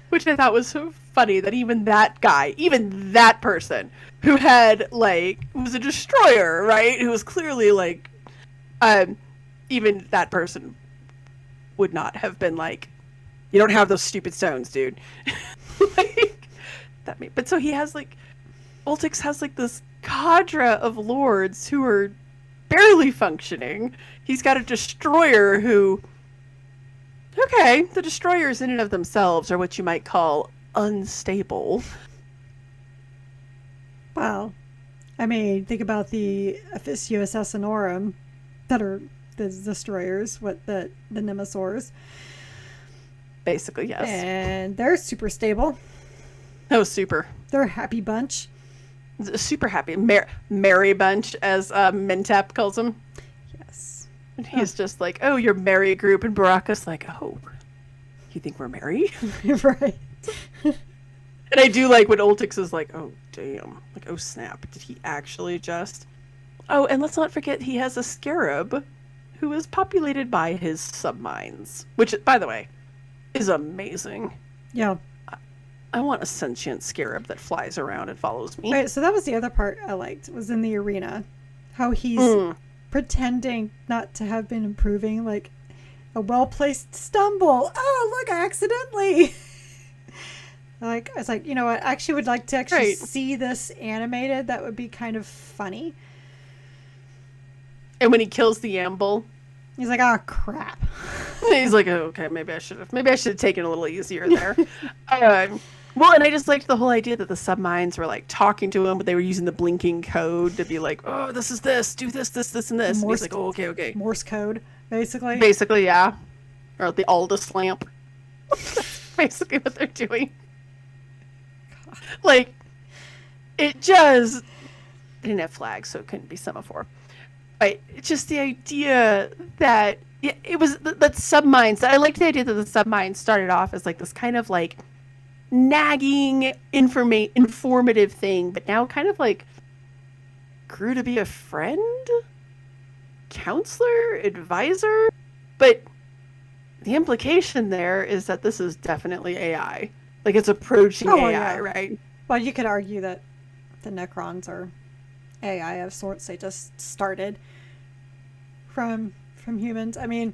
Which I thought was so funny that even that guy, even that person who had, was a destroyer, right? Who was clearly, even that person would not have been like, you don't have those stupid stones, dude. But so he has, Oltyx has, this cadre of lords who are barely functioning. He's got a destroyer who... Okay, the destroyers in and of themselves are what you might call unstable. Well, I mean, think about the Officio Assassinorum that are the destroyers, the Nemesaurs. Basically, yes. And they're super stable. Oh, super. They're a happy bunch. Super happy. Merry bunch, as Mentep calls them. Yes. And he's just like, oh, you're merry group. And Baraka's like, oh, you think we're merry? Right. And I do like when Oltyx is like, oh, damn. Like, oh, snap. Did he actually just... Oh, and let's not forget he has a scarab who is populated by his subminds. Which, by the way, is amazing. Yeah. I want a sentient scarab that flies around and follows me. Right, so that was the other part I liked, was in the arena. How he's pretending not to have been improving, like a well-placed stumble. Oh, look, I accidentally... I was like, you know what, I actually would like to actually see this animated. That would be kind of funny. And when he kills the Amble... He's like, oh, crap. He's like, oh, okay, maybe I should have taken a little easier there. Well, and I just liked the whole idea that the subminds were talking to him, but they were using the blinking code to be like, oh, this is this, do this, this, this, and this. And he's like, oh, okay. Morse code, basically. Basically, yeah. Or the Aldous lamp. Basically what they're doing. It just... They didn't have flags, so it couldn't be semaphore. Right. It's just the idea that it was that subminds. I liked the idea that the subminds started off as like this kind of like nagging, informative thing, but now kind of like grew to be a friend, counselor, advisor. But the implication there is that this is definitely AI. Like it's approaching AI, yeah. Right? Well, you could argue that the Necrons are AI of sorts. They just started from humans. I mean,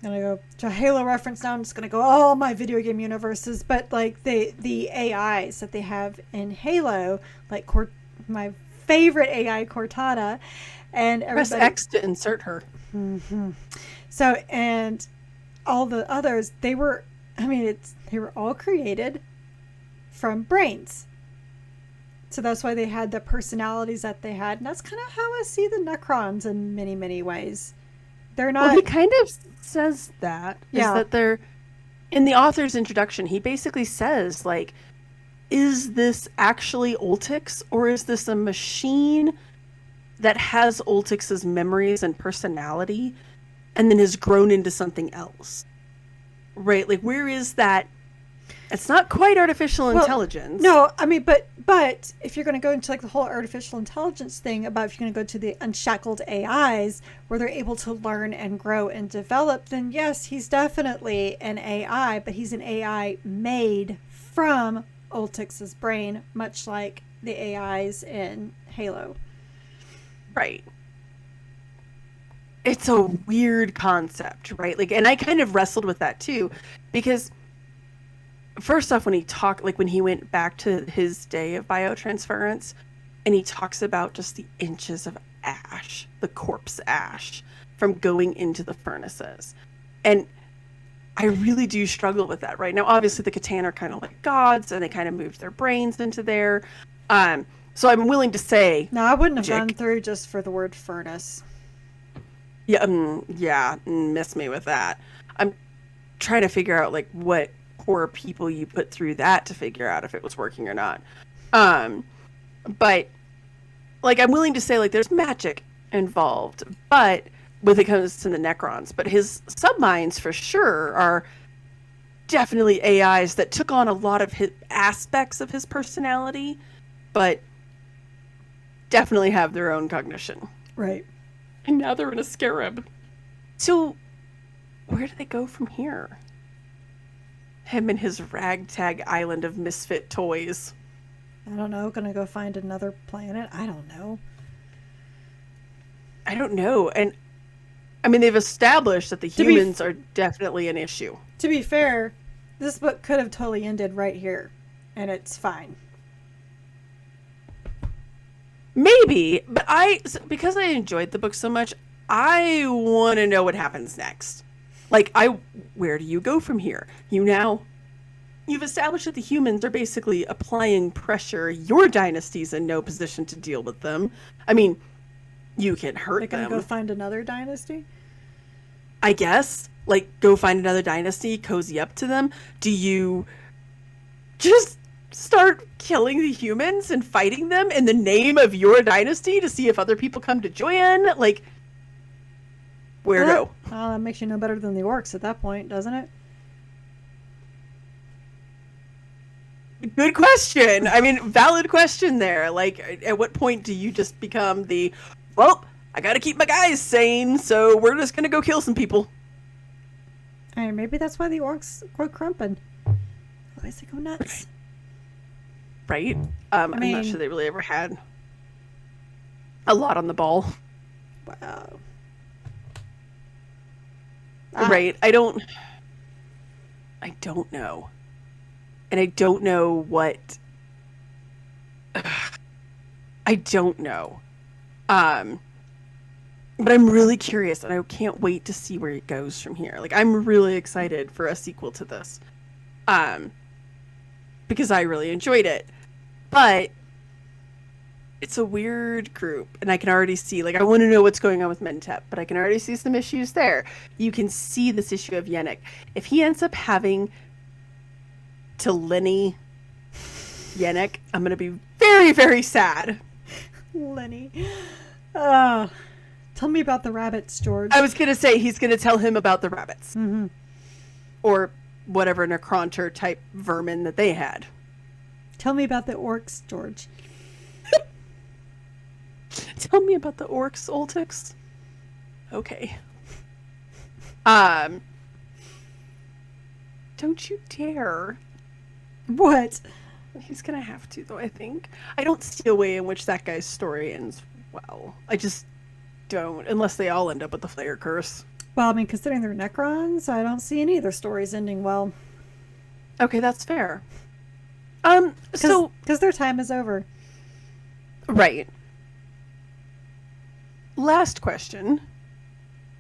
I'm gonna go to a Halo reference now. I'm just gonna go all my video game universes, but like the AIs that they have in Halo, like my favorite AI, Cortana, and press X to insert her. Mm-hmm. So, and all the others, they were all created from brains. So that's why they had the personalities that they had. And that's kind of how I see the Necrons in many, many ways. They're not... Well, he kind of says that. Yeah. Is that they're... In the author's introduction, he basically says, like, is this actually Oltyx? Or is this a machine that has Oltyx's memories and personality and then has grown into something else? Right? Like, where is that? It's not quite artificial intelligence. No, I mean, but if you're going to go into like the whole artificial intelligence thing about if you're going to go to the unshackled AIs where they're able to learn and grow and develop, then yes, he's definitely an AI, but he's an AI made from Oltyx's brain, much like the AIs in Halo. Right. It's a weird concept, right? Like, and I kind of wrestled with that too, because first off, when he went back to his day of biotransference and he talks about just the inches of ash, the corpse ash from going into the furnaces. And I really do struggle with that right now. Obviously the Catan are kind of like gods and they kind of moved their brains into there. So I'm willing to say, no, I wouldn't have gone through just for the word furnace. Yeah, miss me with that. I'm trying to figure out like what poor people you put through that to figure out if it was working or not. But like I'm willing to say like there's magic involved, but when it comes to the Necrons, but his subminds for sure are definitely AIs that took on a lot of his aspects of his personality, but definitely have their own cognition. Right. And now they're in a scarab. So where do they go from here? Him and his ragtag island of misfit toys. I don't know. Gonna go find another planet? I don't know. And I mean, they've established that the humans are definitely an issue. To be fair, this book could have totally ended right here, and it's fine. Maybe, but because I enjoyed the book so much, I want to know what happens next. Like, where do you go from here? You've established that the humans are basically applying pressure. Your dynasty's in no position to deal with them. I mean, you can hurt them. They're gonna go find another dynasty? I guess. Like, go find another dynasty, cozy up to them. Do you just start killing the humans and fighting them in the name of your dynasty to see if other people come to join? Like, where go? That makes you no better than the orcs at that point, doesn't it? Good question. I mean, valid question there. Like, at what point do you just become I gotta keep my guys sane, so we're just gonna go kill some people. Hey, maybe that's why the orcs go crumpin'. Otherwise they go nuts. Right? I'm not sure they really ever had a lot on the ball. Wow. Right. I don't know. And I don't know what... I don't know. But I'm really curious, and I can't wait to see where it goes from here. Like, I'm really excited for a sequel to this. Because I really enjoyed it. But it's a weird group, and I can already see, like, I want to know what's going on with Mentep, but I can already see some issues there. You can see this issue of Yenneck. If he ends up having to Lenny Yenneck, I'm going to be very, very sad. Lenny. Tell me about the rabbits, George. I was going to say he's going to tell him about the rabbits. Mm-hmm. Or whatever Necronter type vermin that they had. Tell me about the orcs, George. Tell me about the orcs, Oltyx. Okay. Don't you dare. What? He's gonna have to, though, I think. I don't see a way in which that guy's story ends well. I just don't, unless they all end up with the Flayer curse. Well, I mean, considering they're Necrons, I don't see any of their stories ending well. Okay, that's fair. Because their time is over. Right. Last question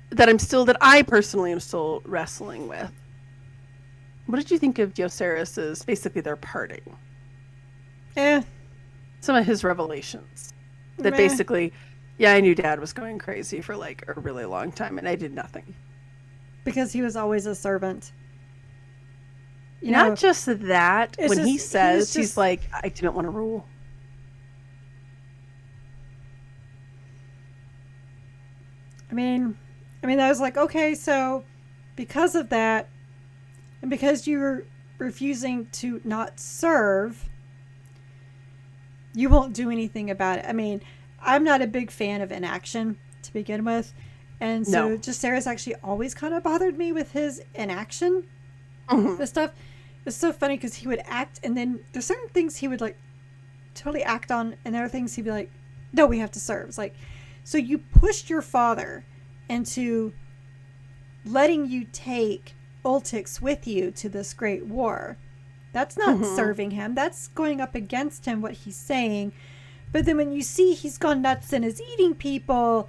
that I personally am still wrestling with. What did you think of Joseris's, basically their parting? Some of his revelations. That basically, yeah, I knew Dad was going crazy for like a really long time and I did nothing. Because he was always a servant. Not just that, when he says, he's like, I didn't want to rule. I mean, I was like, okay, so because of that, and because you're refusing to not serve, you won't do anything about it. I mean, I'm not a big fan of inaction to begin with. And so Joseris actually always kind of bothered me with his inaction. Mm-hmm. This stuff. It's so funny because he would act and then there's certain things he would like totally act on and other things he'd be like, no, we have to serve. It's like, so you pushed your father into letting you take Oltyx with you to this great war. That's not serving him. That's going up against him, what he's saying. But then when you see he's gone nuts and is eating people,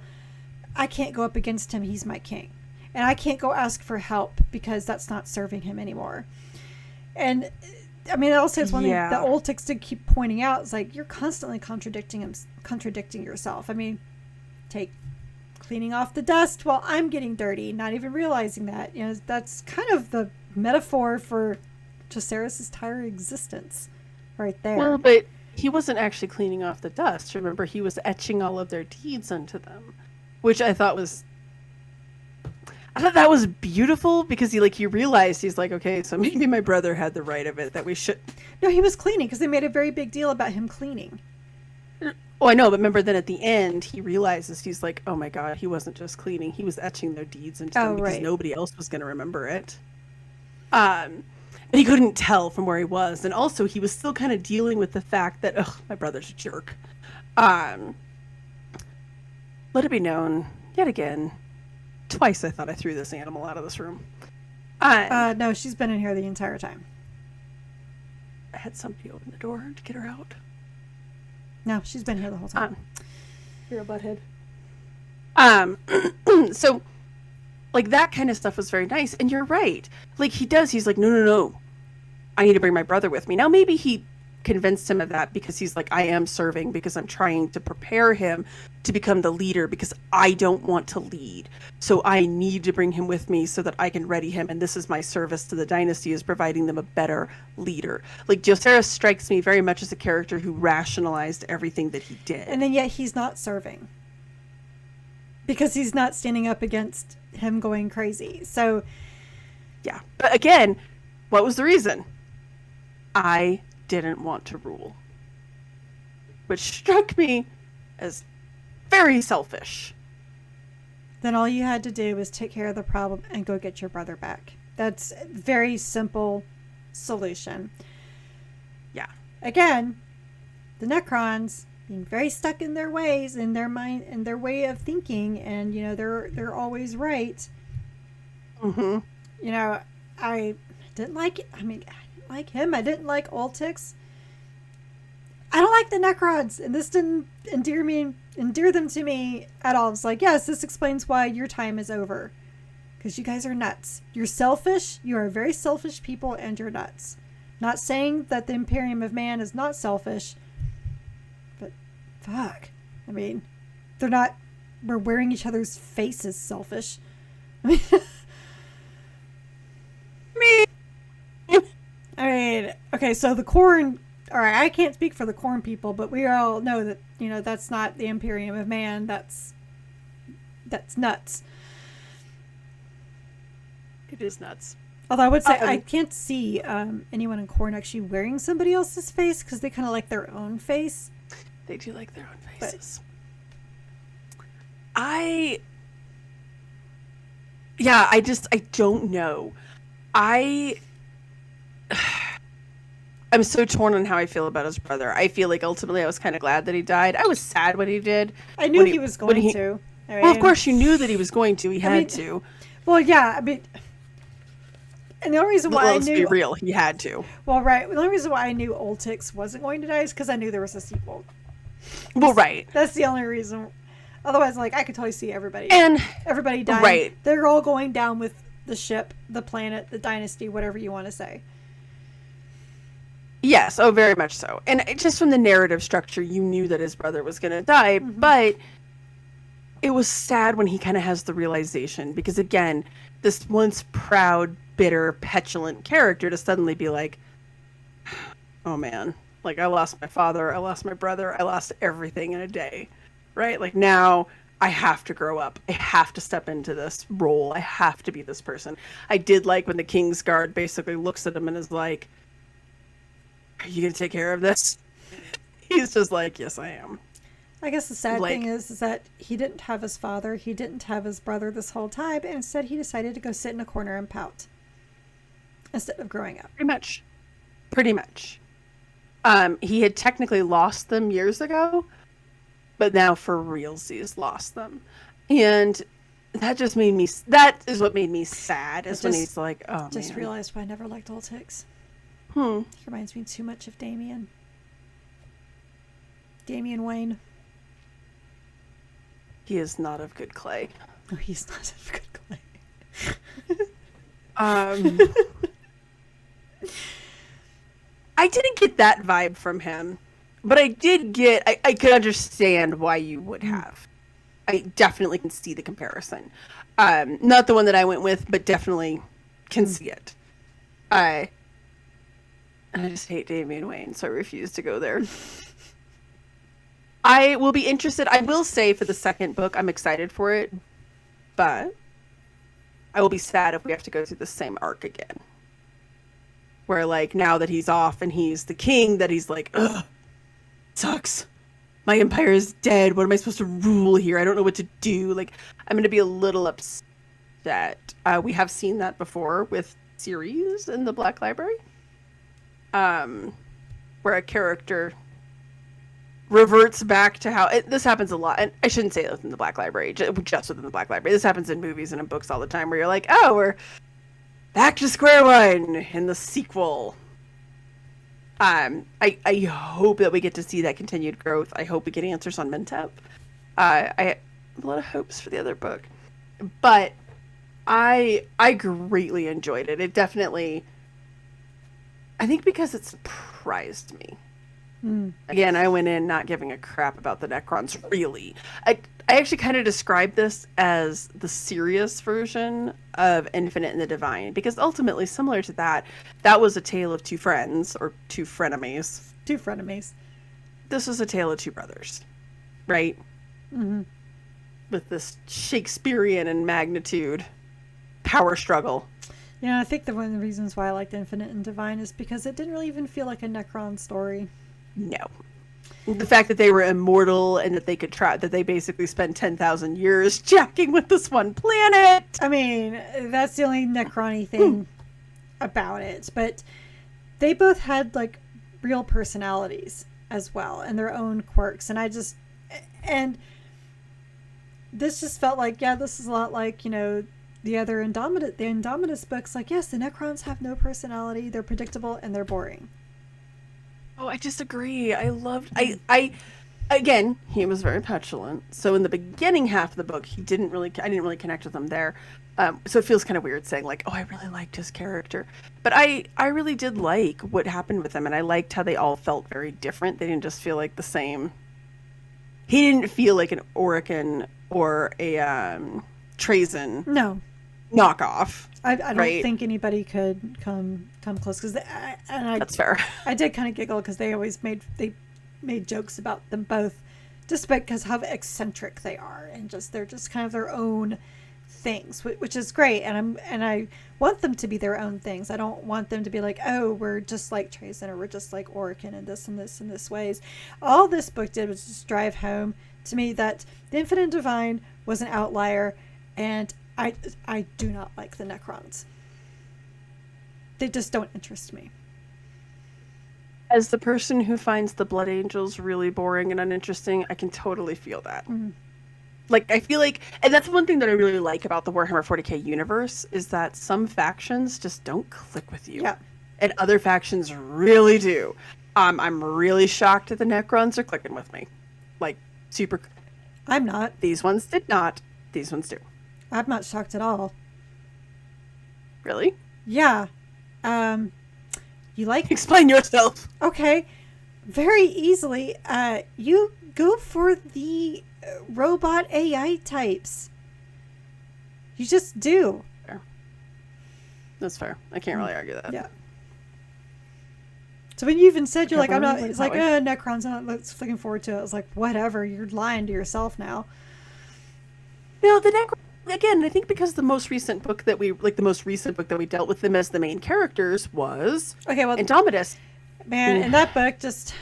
I can't go up against him. He's my king. And I can't go ask for help because that's not serving him anymore. And I mean, also it's one thing that Oltyx did keep pointing out. It's like, you're constantly contradicting yourself. I mean, take cleaning off the dust while I'm getting dirty, not even realizing that. That's kind of the metaphor for Joseris' entire existence right there. Well, but he wasn't actually cleaning off the dust. Remember, he was etching all of their deeds into them, which I thought that was beautiful because he realized he's like, okay, so maybe my brother had the right of it that we should. No, he was cleaning because they made a very big deal about him cleaning. Oh, I know, but remember then at the end he realizes he's like, oh my god, he wasn't just cleaning, he was etching their deeds into them because nobody else was going to remember it. And he couldn't tell from where he was, and also he was still kind of dealing with the fact that my brother's a jerk. Let it be known yet again. Twice I thought I threw this animal out of this room. No, she's been in here the entire time. I had somebody open the door to get her out. No, she's been here the whole time. You're a butthead. So, like, that kind of stuff was very nice. And you're right. Like, he's like, no. I need to bring my brother with me. Now, maybe he convinced him of that because he's like, I am serving because I'm trying to prepare him to become the leader because I don't want to lead. So I need to bring him with me so that I can ready him. And this is my service to the dynasty, is providing them a better leader. Like, Joseris strikes me very much as a character who rationalized everything that he did. And then yet he's not serving because he's not standing up against him going crazy. So yeah. But again, what was the reason? I didn't want to rule, which struck me as very selfish. Then all you had to do was take care of the problem and go get your brother back. That's a very simple solution. Yeah. Again, the Necrons being very stuck in their ways, in their mind, in their way of thinking, and they're always right. Mm-hmm. I didn't like it. I didn't like him. I didn't like Oltyx. I don't like the Necrons, and this didn't endear them to me at all. It's like, yes, this explains why your time is over, because you guys are nuts. You're selfish. You are very selfish people, and you're nuts. Not saying that the Imperium of Man is not selfish, but fuck. I mean, we're wearing each other's faces selfish. I mean, okay, so the Corn all right, I can't speak for the corn people, but we all know that, that's not the Imperium of Man. That's nuts. It is nuts. Although I would say I can't see anyone in corn actually wearing somebody else's face, because they kind of like their own face. They do like their own faces. I don't know. I'm so torn on how I feel about his brother. I feel like ultimately I was kind of glad that he died. I was sad when he did. I knew he was going to. Well, of course you knew that he was going to. He had to. Well, yeah. I mean, and the only reason why let's be real, he had to. Well, right. The only reason why I knew Oltyx wasn't going to die is because I knew there was a sequel. Well, right. That's the only reason. Otherwise, like, I could totally see everybody dying. Right. They're all going down with the ship, the planet, the dynasty, whatever you want to say. Yes, very much so. And just from the narrative structure, you knew that his brother was going to die, but it was sad when he kind of has the realization, because again, this once proud, bitter, petulant character to suddenly be like, oh man, like I lost my father, I lost my brother, I lost everything in a day, right? Like now I have to grow up. I have to step into this role. I have to be this person. I did like when the King's Guard basically looks at him and is like, are you going to take care of this? He's just like, yes, I am. I guess the sad thing is that he didn't have his father. He didn't have his brother this whole time. And instead, he decided to go sit in a corner and pout instead of growing up. Pretty much. He had technically lost them years ago, but now for realsies lost them. And that just made me, that is what made me sad, is when he's like, oh, just realized why I never liked Oltyx. He reminds me too much of Damian Wayne. He is not of good clay. No, he's not of good clay. I didn't get that vibe from him, but I did get, I could understand why you would have. I definitely can see the comparison. Not the one that I went with, but definitely can see it. I just hate Damian Wayne, so I refuse to go there. I will be interested. I will say for the second book, I'm excited for it, but I will be sad if we have to go through the same arc again. Where, like, now that he's off and he's the king, that he's like, ugh, sucks. My empire is dead. What am I supposed to rule here? I don't know what to do. Like, I'm going to be a little upset. We have seen that before with series in the Black Library. Where a character reverts back to how this happens a lot, and I shouldn't say this in the Black Library, just within the Black Library. This happens in movies and in books all the time, where you're like, oh, we're back to square one in the sequel. I hope that we get to see that continued growth. I hope we get answers on Mentep. I have a lot of hopes for the other book, but I greatly enjoyed it. It definitely, I think because it surprised me. Again, I went in not giving a crap about the Necrons, really. I actually kind of described this as the serious version of Infinite and the Divine, because ultimately, similar to that was a tale of two friends, or two frenemies. Two frenemies. This was a tale of two brothers, right? Mm-hmm. With this Shakespearean in magnitude power struggle. Yeah, I think one of the reasons why I liked Infinite and Divine is because it didn't really even feel like a Necron story. No. The fact that they were immortal and that they could try, that they basically spent 10,000 years jacking with this one planet. I mean, that's the only Necron-y thing about it. But they both had, like, real personalities as well and their own quirks. And this just felt like, yeah, this is a lot like, the other Indomitus books. Like, yes, the Necrons have no personality. They're predictable and they're boring. Oh, I disagree. Again, he was very petulant. So in the beginning half of the book, I didn't really connect with him there. So it feels kind of weird saying like, oh, I really liked his character. But I really did like what happened with him. And I liked how they all felt very different. They didn't just feel like the same. He didn't feel like an Orican or a Trazyn no knockoff. I don't think anybody could come come close because That's fair. I did kind of giggle because they always made jokes about them both, just because how eccentric they are and they're just kind of their own things, which is great. And I want them to be their own things. I don't want them to be like, oh, we're just like Trazen or we're just like Orican and this and this and this ways. All this book did was just drive home to me that the Infinite Divine was an outlier, and I do not like the Necrons. They just don't interest me. As the person who finds the Blood Angels really boring and uninteresting, I can totally feel that. Mm-hmm. Like, I feel like, and that's one thing that I really like about the Warhammer 40k universe, is that some factions just don't click with you. Yeah. And other factions really do. I'm really shocked that the Necrons are clicking with me. Like, super. I'm not. These ones did not. These ones do. I'm not shocked at all. Really? Yeah. You like... Explain yourself. Okay. Very easily. You go for the robot AI types. You just do. Fair. That's fair. I can't really argue that. Yeah. So when you even said you're like, I'm not, it's like, Necrons, I'm not looking forward to it. I was like, whatever, you're lying to yourself now. No, the Necron, again, I think because the most recent book that we dealt with them as the main characters was Indomitus. Man, in that book, just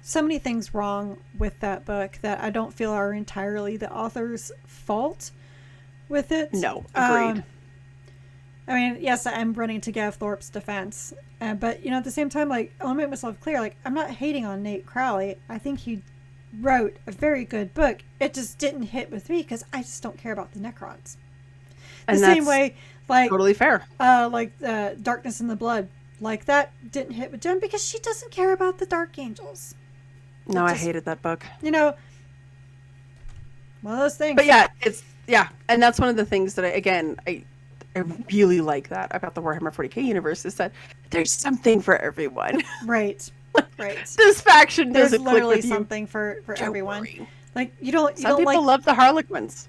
so many things wrong with that book that I don't feel are entirely the author's fault with it. No, agreed. I mean, yes, I'm running to Gav Thorpe's defense, but, you know, at the same time, like, I want to make myself clear, like, I'm not hating on Nate Crowley. I think he wrote a very good book. It just didn't hit with me because I just don't care about the Necrons. The same way, like, totally fair. Like Darkness in the Blood, like, that didn't hit with Jen because she doesn't care about the Dark Angels. No, I hated that book. You know, one of those things. But yeah, and that's one of the things that I really like that about the Warhammer 40k universe is that there's something for everyone. Right. Right. This faction doesn't click with you. There's literally something for everyone. Like, some people love the Harlequins.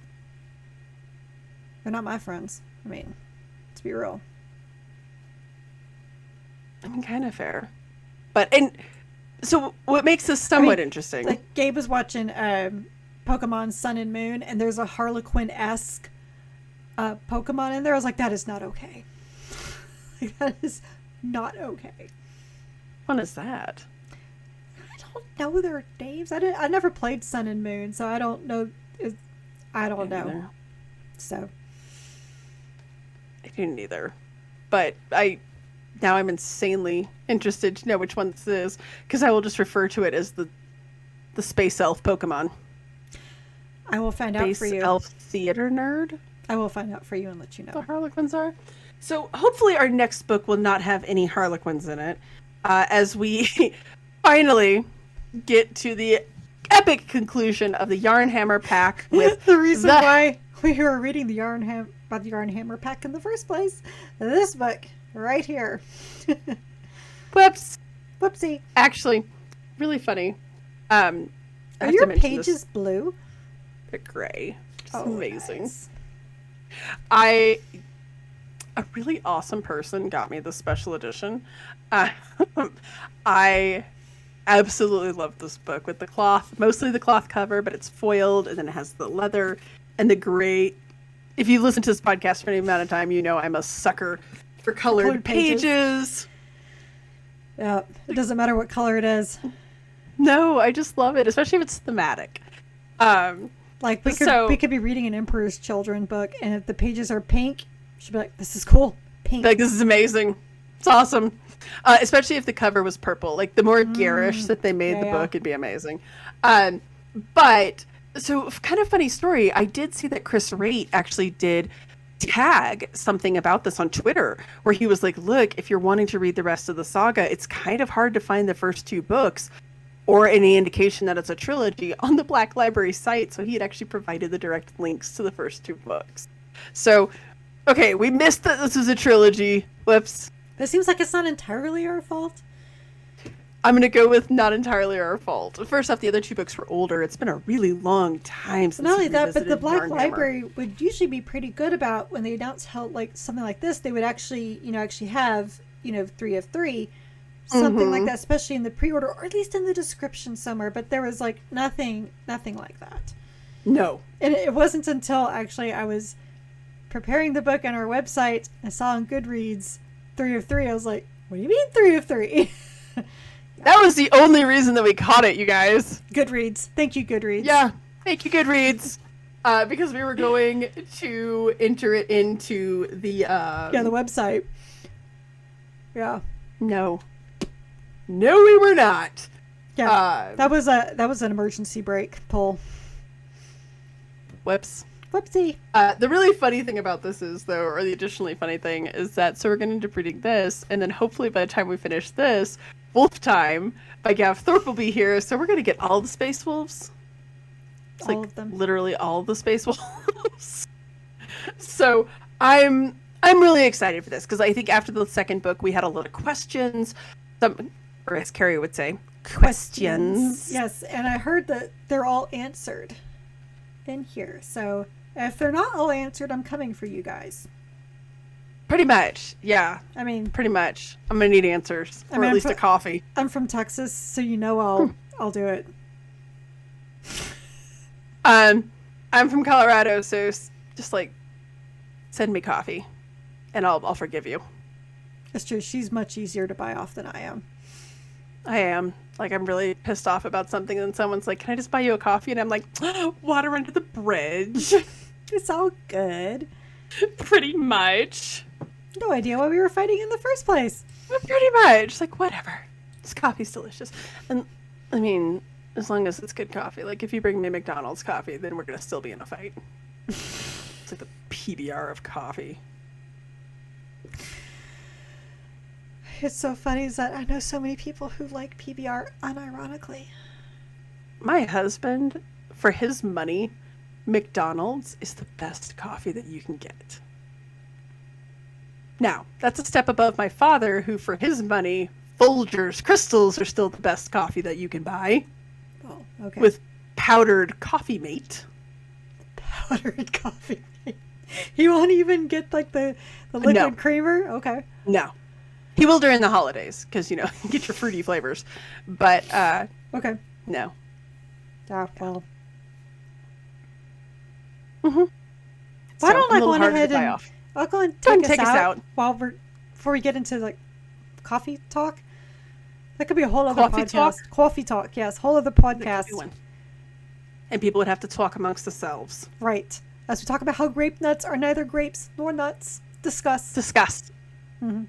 They're not my friends. I mean, to be real. I mean, kind of fair. And so what makes this somewhat interesting? Like, Gabe was watching Pokemon Sun and Moon, and there's a Harlequin-esque Pokemon in there. I was like, that is not okay. Like, that is not okay. What is that? I don't know their names. I never played Sun and Moon, so I don't know. I don't know. So I didn't either. But now I'm insanely interested to know which one this is, because I will just refer to it as the Space Elf Pokemon. I will find out for you. Space Elf Theater Nerd? I will find out for you and let you know. The Harlequins are. So hopefully our next book will not have any Harlequins in it, as we finally get to the epic conclusion of the Yarnhammer pack with the reason why we were reading about the Yarnhammer pack in the first place. This book right here. Whoops. Whoopsie. Actually, really funny. Are your pages blue? They're gray. It's amazing. Nice. A really awesome person got me the special edition. I absolutely love this book with the cloth, mostly the cloth cover, but it's foiled, and then it has the leather and the gray. If you listen to this podcast for any amount of time, you know I'm a sucker for colored pages. Yeah, it doesn't matter what color it is. No, I just love it, especially if it's thematic. Like, we could be reading an Emperor's Children book, and if the pages are pink, you should be like, this is cool. Pink. Like, this is amazing. It's awesome. Especially if the cover was purple. Like, the more garish that they made the book, it'd be amazing. But, so, kind of funny story. I did see that Chris Raitt actually did tag something about this on Twitter, where he was like, look, if you're wanting to read the rest of the saga, it's kind of hard to find the first two books or any indication that it's a trilogy on the Black Library site. So he had actually provided the direct links to the first two books. So, okay, we missed that this was a trilogy. Whoops. It seems like it's not entirely our fault. I'm going to go with not entirely our fault. First off, the other two books were older. It's been a really long time since not only that, but the Black Yarnhammer. Library would usually be pretty good about when they announce how, like, something like this, they would actually have 3 of 3, something like that, especially in the pre-order, or at least in the description somewhere. But there was like nothing like that. No. And it wasn't until actually I was preparing the book on our website, I saw on Goodreads 3 of 3. I was like, what do you mean 3 of 3? That was the only reason that we caught it, you guys. Goodreads. Thank you, Goodreads. Yeah. Thank you, Goodreads. Because we were going to enter it into the the website. Yeah. No, we were not. Yeah. That was an emergency brake pull. Whoops. Whoopsie. The really funny thing about this is, though, or the additionally funny thing, is that so we're going to end up reading this, and then hopefully by the time we finish this, Wolf Time by Gav Thorpe will be here, so we're going to get all the Space Wolves. It's all like of them. Literally all of the Space Wolves. So I'm really excited for this, because I think after the second book we had a lot of questions, or as Keri would say, questions. Yes, and I heard that they're all answered in here. So if they're not all answered, I'm coming for you guys. Pretty much, yeah. I mean, pretty much. I'm gonna need answers, or at least a coffee. I'm from Texas, so I'll do it. I'm from Colorado, so just like send me coffee, and I'll forgive you. It's true. She's much easier to buy off than I am. I am. Like, I'm really pissed off about something, and someone's like, "Can I just buy you a coffee?" And I'm like, "Water under the bridge." It's all good. Pretty much. No idea why we were fighting in the first place. Pretty much. Like, whatever. This coffee's delicious. And, I mean, as long as it's good coffee. Like, if you bring me McDonald's coffee, then we're going to still be in a fight. It's like the PBR of coffee. It's so funny is that I know so many people who like PBR unironically. My husband, for his money, McDonald's is the best coffee that you can get. Now, that's a step above my father, who for his money, Folgers Crystals are still the best coffee that you can buy. Oh, okay. With powdered coffee mate. Powdered coffee mate. He won't even get like the liquid creamer? Okay. No. He will during the holidays, because, you get your fruity flavors. But, okay. No. Ah, well. Mm-hmm. Why don't I go ahead and I'll go and take us out before we get into like coffee talk. That could be a whole other podcast. Coffee talk, yes, whole other podcast. And people would have to talk amongst themselves. Right. As we talk about how grape nuts are neither grapes nor nuts. Discuss. Mm-hmm.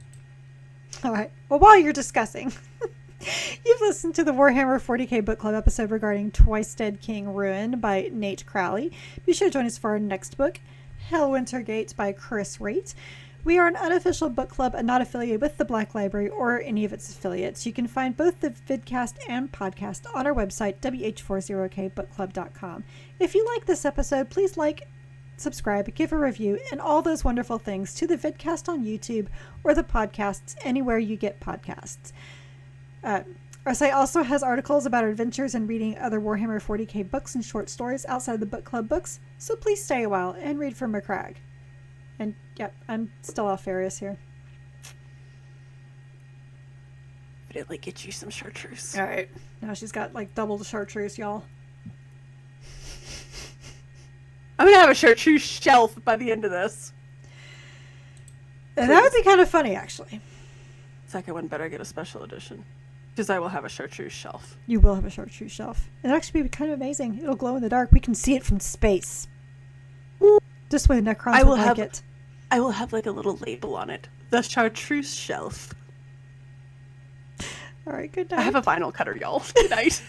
All right. Well, while you're discussing, you've listened to the Warhammer 40k book club episode regarding Twice Dead King Ruin by Nate Crowley. Be sure to join us for our next book, Hellwinter Gate by Chris Raitt. We are an unofficial book club and not affiliated with the Black Library or any of its affiliates. You can find both the vidcast and podcast on our website, WH40kbookclub.com. If you like this episode, please like, subscribe, give a review, and all those wonderful things to the vidcast on YouTube or the podcasts anywhere you get podcasts. Our site also has articles about our adventures and reading other Warhammer 40k books and short stories outside the book club books, so please stay a while and read for McCrag. And yeah, I'm still off Farius here. Evidently get you some chartreuse. All right, now she's got like double the chartreuse, y'all. I'm gonna have a chartreuse shelf by the end of this. And that would be kind of funny, actually. Second one better get a special edition, because I will have a chartreuse shelf. You will have a chartreuse shelf. It'll actually be kind of amazing. It'll glow in the dark. We can see it from space. Just the way the Necrons would like it. I will have like a little label on it. The chartreuse shelf. All right, good night. I have a vinyl cutter, y'all. Good night.